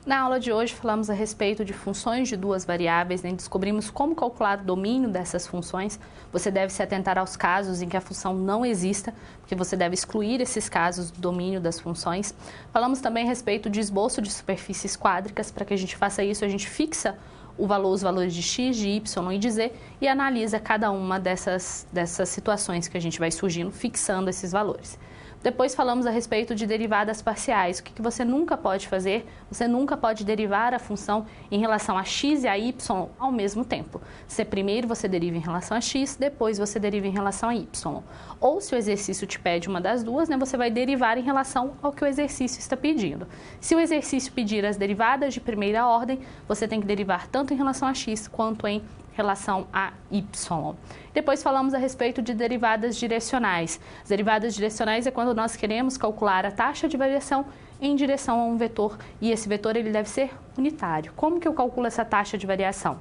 Na aula de hoje falamos a respeito de funções de duas variáveis, né? Descobrimos como calcular o domínio dessas funções. Você deve se atentar aos casos em que a função não exista, porque você deve excluir esses casos do domínio das funções. Falamos também a respeito de esboço de superfícies quádricas. Para que a gente faça isso, a gente fixa os valores de x, de y e de z e analisa cada uma dessas situações que a gente vai surgindo, fixando esses valores. Depois falamos a respeito de derivadas parciais. O que você nunca pode fazer? Você nunca pode derivar a função em relação a x e a y ao mesmo tempo. Primeiro você deriva em relação a x, depois você deriva em relação a y. Ou se o exercício te pede uma das duas, né, você vai derivar em relação ao que o exercício está pedindo. Se o exercício pedir as derivadas de primeira ordem, você tem que derivar tanto em relação a x quanto em relação a y. Depois falamos a respeito de derivadas direcionais. As derivadas direcionais é quando nós queremos calcular a taxa de variação em direção a um vetor, e esse vetor ele deve ser unitário. Como que eu calculo essa taxa de variação?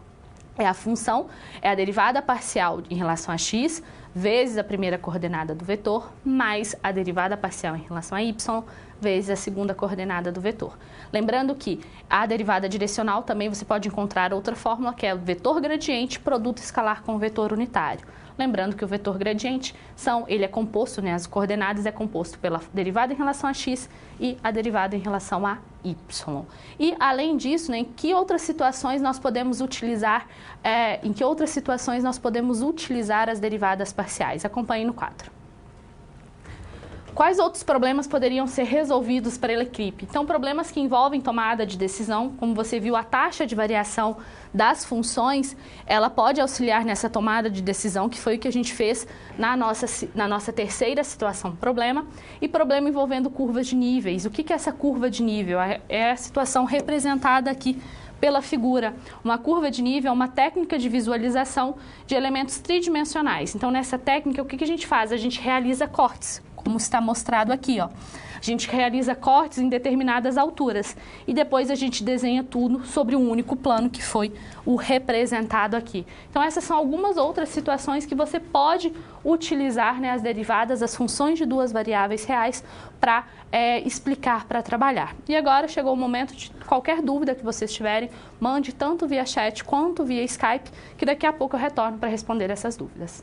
É a função, é a derivada parcial em relação a x, vezes a primeira coordenada do vetor, mais a derivada parcial em relação a y, vezes a segunda coordenada do vetor. Lembrando que a derivada direcional também você pode encontrar outra fórmula, que é o vetor gradiente produto escalar com o vetor unitário. Lembrando que o vetor gradiente ele é composto, as coordenadas é composto pela derivada em relação a x e a derivada em relação a y. E além disso, em que outras situações nós podemos utilizar, as derivadas parciais? Acompanhe no quadro. Quais outros problemas poderiam ser resolvidos pela equipe? Então, problemas que envolvem tomada de decisão, como você viu, a taxa de variação das funções, ela pode auxiliar nessa tomada de decisão, que foi o que a gente fez na nossa terceira situação problema, e problema envolvendo curvas de níveis. O que é essa curva de nível? É a situação representada aqui pela figura. Uma curva de nível é uma técnica de visualização de elementos tridimensionais. Então, nessa técnica, o que a gente faz? A gente realiza cortes, como está mostrado aqui, ó. A gente realiza cortes em determinadas alturas e depois a gente desenha tudo sobre um único plano, que foi o representado aqui. Então, essas são algumas outras situações que você pode utilizar, as derivadas, as funções de duas variáveis reais para explicar, para trabalhar. E agora chegou o momento de qualquer dúvida que vocês tiverem, mande tanto via chat quanto via Skype, que daqui a pouco eu retorno para responder essas dúvidas.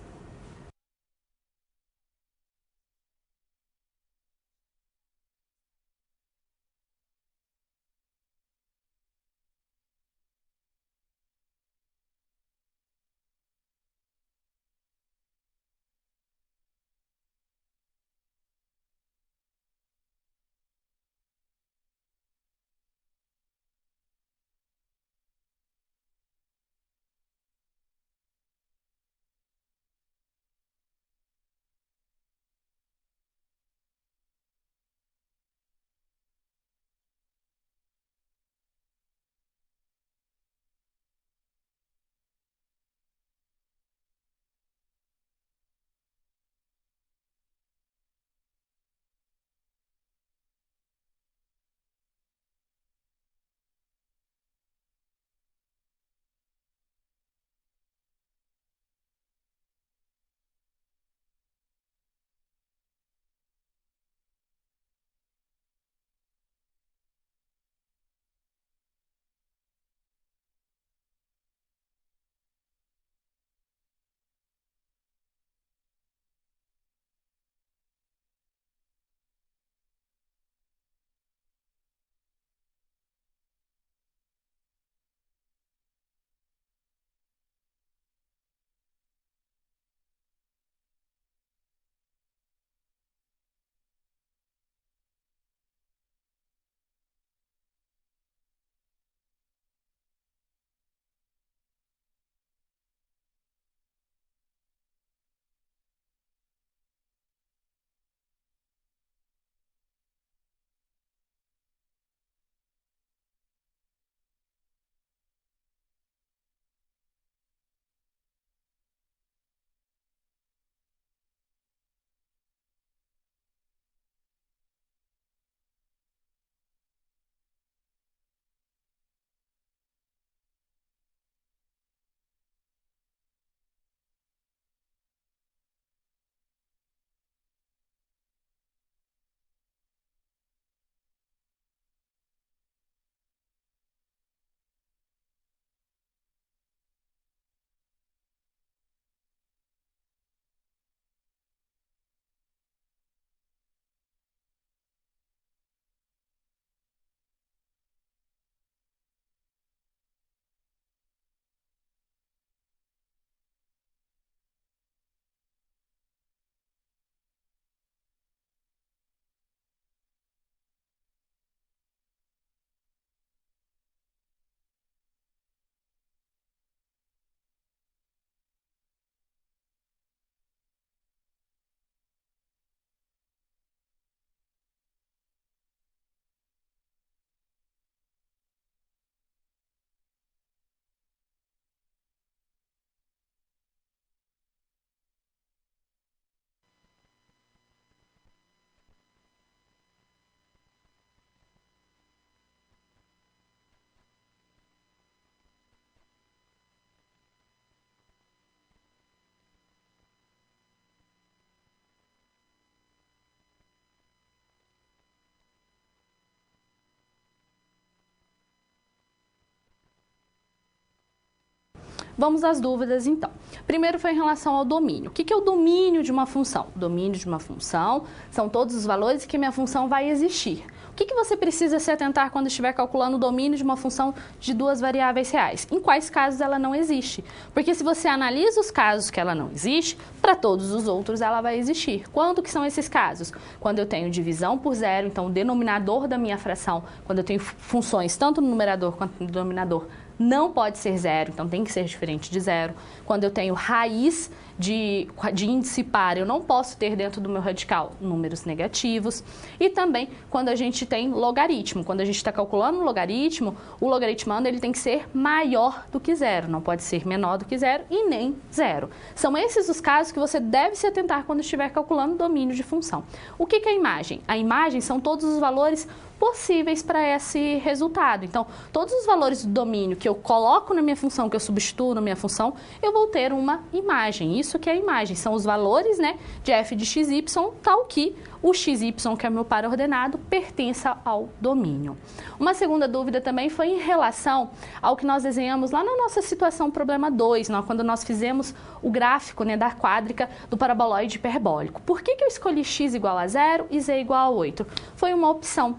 Vamos às dúvidas, então. Primeiro foi em relação ao domínio. O que é o domínio de uma função? O domínio de uma função são todos os valores que minha função vai existir. O que você precisa se atentar quando estiver calculando o domínio de uma função de duas variáveis reais? Em quais casos ela não existe? Porque se você analisa os casos que ela não existe, para todos os outros ela vai existir. Quando que são esses casos? Quando eu tenho divisão por zero, então o denominador da minha fração, quando eu tenho funções tanto no numerador quanto no denominador, não pode ser zero, então tem que ser diferente de zero. Quando eu tenho raiz de índice par, eu não posso ter dentro do meu radical números negativos. E também quando a gente tem logaritmo. Quando a gente está calculando um logaritmo, o logaritmando ele tem que ser maior do que zero, não pode ser menor do que zero e nem zero. São esses os casos que você deve se atentar quando estiver calculando o domínio de função. O que é a imagem? A imagem são todos os valores possíveis para esse resultado. Então, todos os valores do domínio que eu coloco na minha função, que eu substituo na minha função, eu vou ter uma imagem. Isso que é a imagem, são os valores, né, de f de xy, tal que o xy, que é meu par ordenado, pertença ao domínio. Uma segunda dúvida também foi em relação ao que nós desenhamos lá na nossa situação problema 2, quando nós fizemos o gráfico, né, da quádrica do paraboloide hiperbólico. Por que eu escolhi x igual a 0 e z igual a 8? Foi uma opção.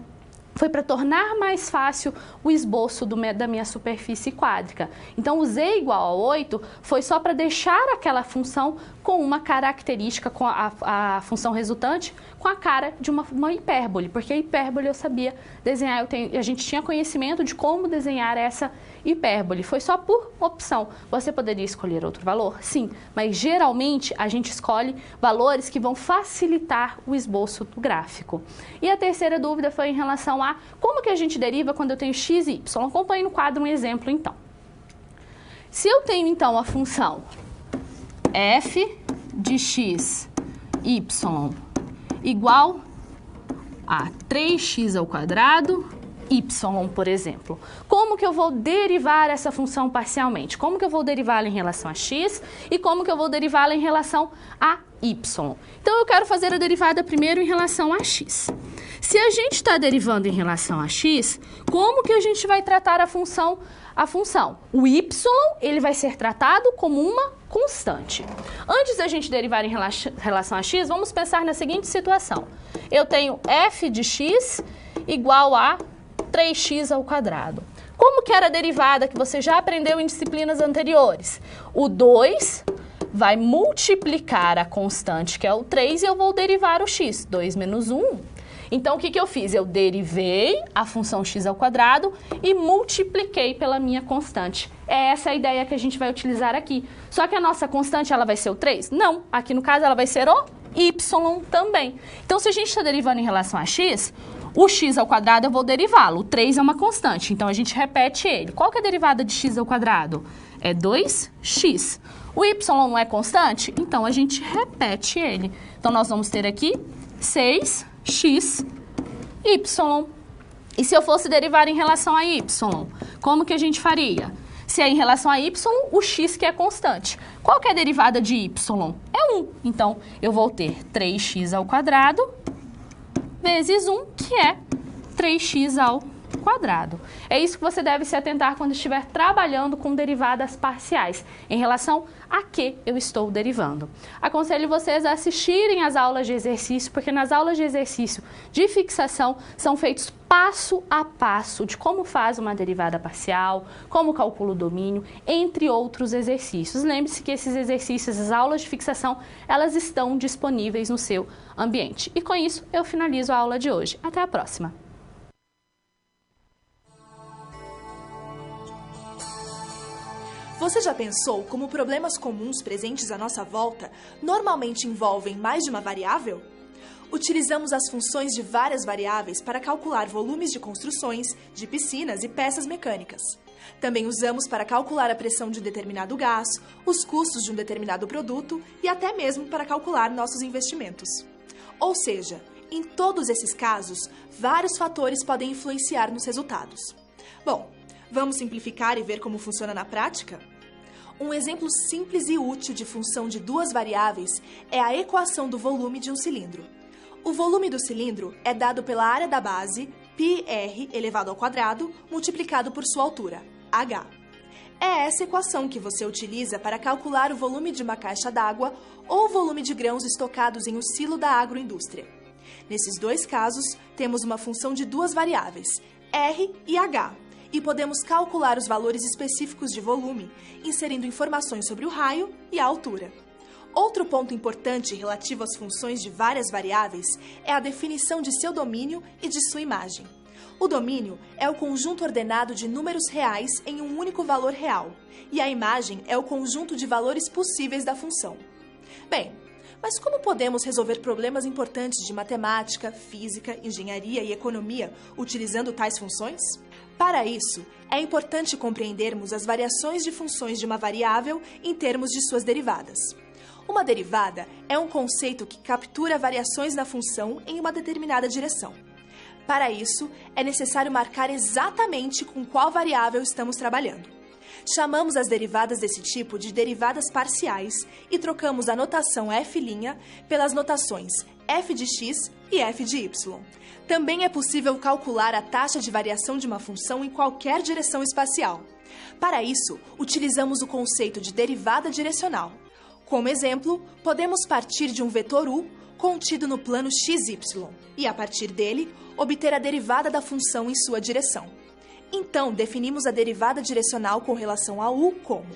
Foi para tornar mais fácil o esboço da minha superfície quádrica. Então, o z igual a 8 foi só para deixar aquela função com uma característica, com a função resultante, com a cara de uma hipérbole, porque a hipérbole eu sabia desenhar, a gente tinha conhecimento de como desenhar essa hipérbole. Foi só por opção. Você poderia escolher outro valor? Sim, mas geralmente a gente escolhe valores que vão facilitar o esboço do gráfico. E a terceira dúvida foi em relação a como que a gente deriva quando eu tenho x e y. Acompanhe no quadro um exemplo, então. Se eu tenho, então, a função f de x, y igual a 3x ao quadrado, y, por exemplo. Como que eu vou derivar essa função parcialmente? Como que eu vou derivá-la em relação a x e como que eu vou derivá-la em relação a y? Então, eu quero fazer a derivada primeiro em relação a x. Se a gente está derivando em relação a x, como que a gente vai tratar a função? O y, ele vai ser tratado como uma constante. Antes da gente derivar em relação a x, vamos pensar na seguinte situação. Eu tenho f de x igual a 3x ao quadrado. Como que era a derivada que você já aprendeu em disciplinas anteriores? O 2 vai multiplicar a constante, que é o 3, e eu vou derivar o x. 2 menos 1. Então, o que eu fiz? Eu derivei a função x ao quadrado e multipliquei pela minha constante. É essa a ideia que a gente vai utilizar aqui. Só que a nossa constante, ela vai ser o 3? Não. Aqui, no caso, ela vai ser o y também. Então, se a gente está derivando em relação a x, o x ao quadrado eu vou derivá-lo. O 3 é uma constante, então a gente repete ele. Qual que é a derivada de x ao quadrado? É 2x. O y não é constante? Então, a gente repete ele. Então, nós vamos ter aqui 6x, y. E se eu fosse derivar em relação a y, como que a gente faria? Se é em relação a y, o x que é constante. Qual que é a derivada de y? É 1. Então, eu vou ter 3x ao quadrado vezes 1, que é 3x ao quadrado. É isso que você deve se atentar quando estiver trabalhando com derivadas parciais, em relação a que eu estou derivando. Aconselho vocês a assistirem às aulas de exercício, porque nas aulas de exercício de fixação são feitos passo a passo de como faz uma derivada parcial, como calcula o domínio, entre outros exercícios. Lembre-se que esses exercícios, as aulas de fixação, elas estão disponíveis no seu ambiente. E com isso, eu finalizo a aula de hoje. Até a próxima! Você já pensou como problemas comuns presentes à nossa volta normalmente envolvem mais de uma variável? Utilizamos as funções de várias variáveis para calcular volumes de construções, de piscinas e peças mecânicas. Também usamos para calcular a pressão de um determinado gás, os custos de um determinado produto e até mesmo para calcular nossos investimentos. Ou seja, em todos esses casos, vários fatores podem influenciar nos resultados. Bom, vamos simplificar e ver como funciona na prática? Um exemplo simples e útil de função de duas variáveis é a equação do volume de um cilindro. O volume do cilindro é dado pela área da base, πr elevado ao quadrado, multiplicado por sua altura, h. É essa equação que você utiliza para calcular o volume de uma caixa d'água ou o volume de grãos estocados em um silo da agroindústria. Nesses dois casos, temos uma função de duas variáveis, R e H, e podemos calcular os valores específicos de volume, inserindo informações sobre o raio e a altura. Outro ponto importante relativo às funções de várias variáveis é a definição de seu domínio e de sua imagem. O domínio é o conjunto ordenado de números reais em um único valor real, e a imagem é o conjunto de valores possíveis da função. Bem, mas como podemos resolver problemas importantes de matemática, física, engenharia e economia utilizando tais funções? Para isso, é importante compreendermos as variações de funções de uma variável em termos de suas derivadas. Uma derivada é um conceito que captura variações na função em uma determinada direção. Para isso, é necessário marcar exatamente com qual variável estamos trabalhando. Chamamos as derivadas desse tipo de derivadas parciais e trocamos a notação f' pelas notações f de x e f de y. Também é possível calcular a taxa de variação de uma função em qualquer direção espacial. Para isso, utilizamos o conceito de derivada direcional. Como exemplo, podemos partir de um vetor u contido no plano xy e, a partir dele, obter a derivada da função em sua direção. Então, definimos a derivada direcional com relação a u como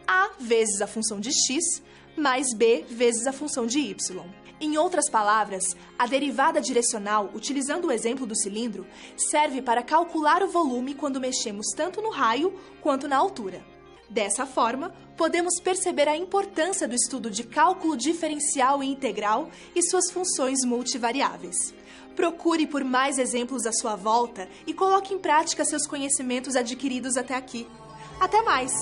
a vezes a função de x mais b vezes a função de y. Em outras palavras, a derivada direcional, utilizando o exemplo do cilindro, serve para calcular o volume quando mexemos tanto no raio quanto na altura. Dessa forma, podemos perceber a importância do estudo de cálculo diferencial e integral e suas funções multivariáveis. Procure por mais exemplos à sua volta e coloque em prática seus conhecimentos adquiridos até aqui. Até mais!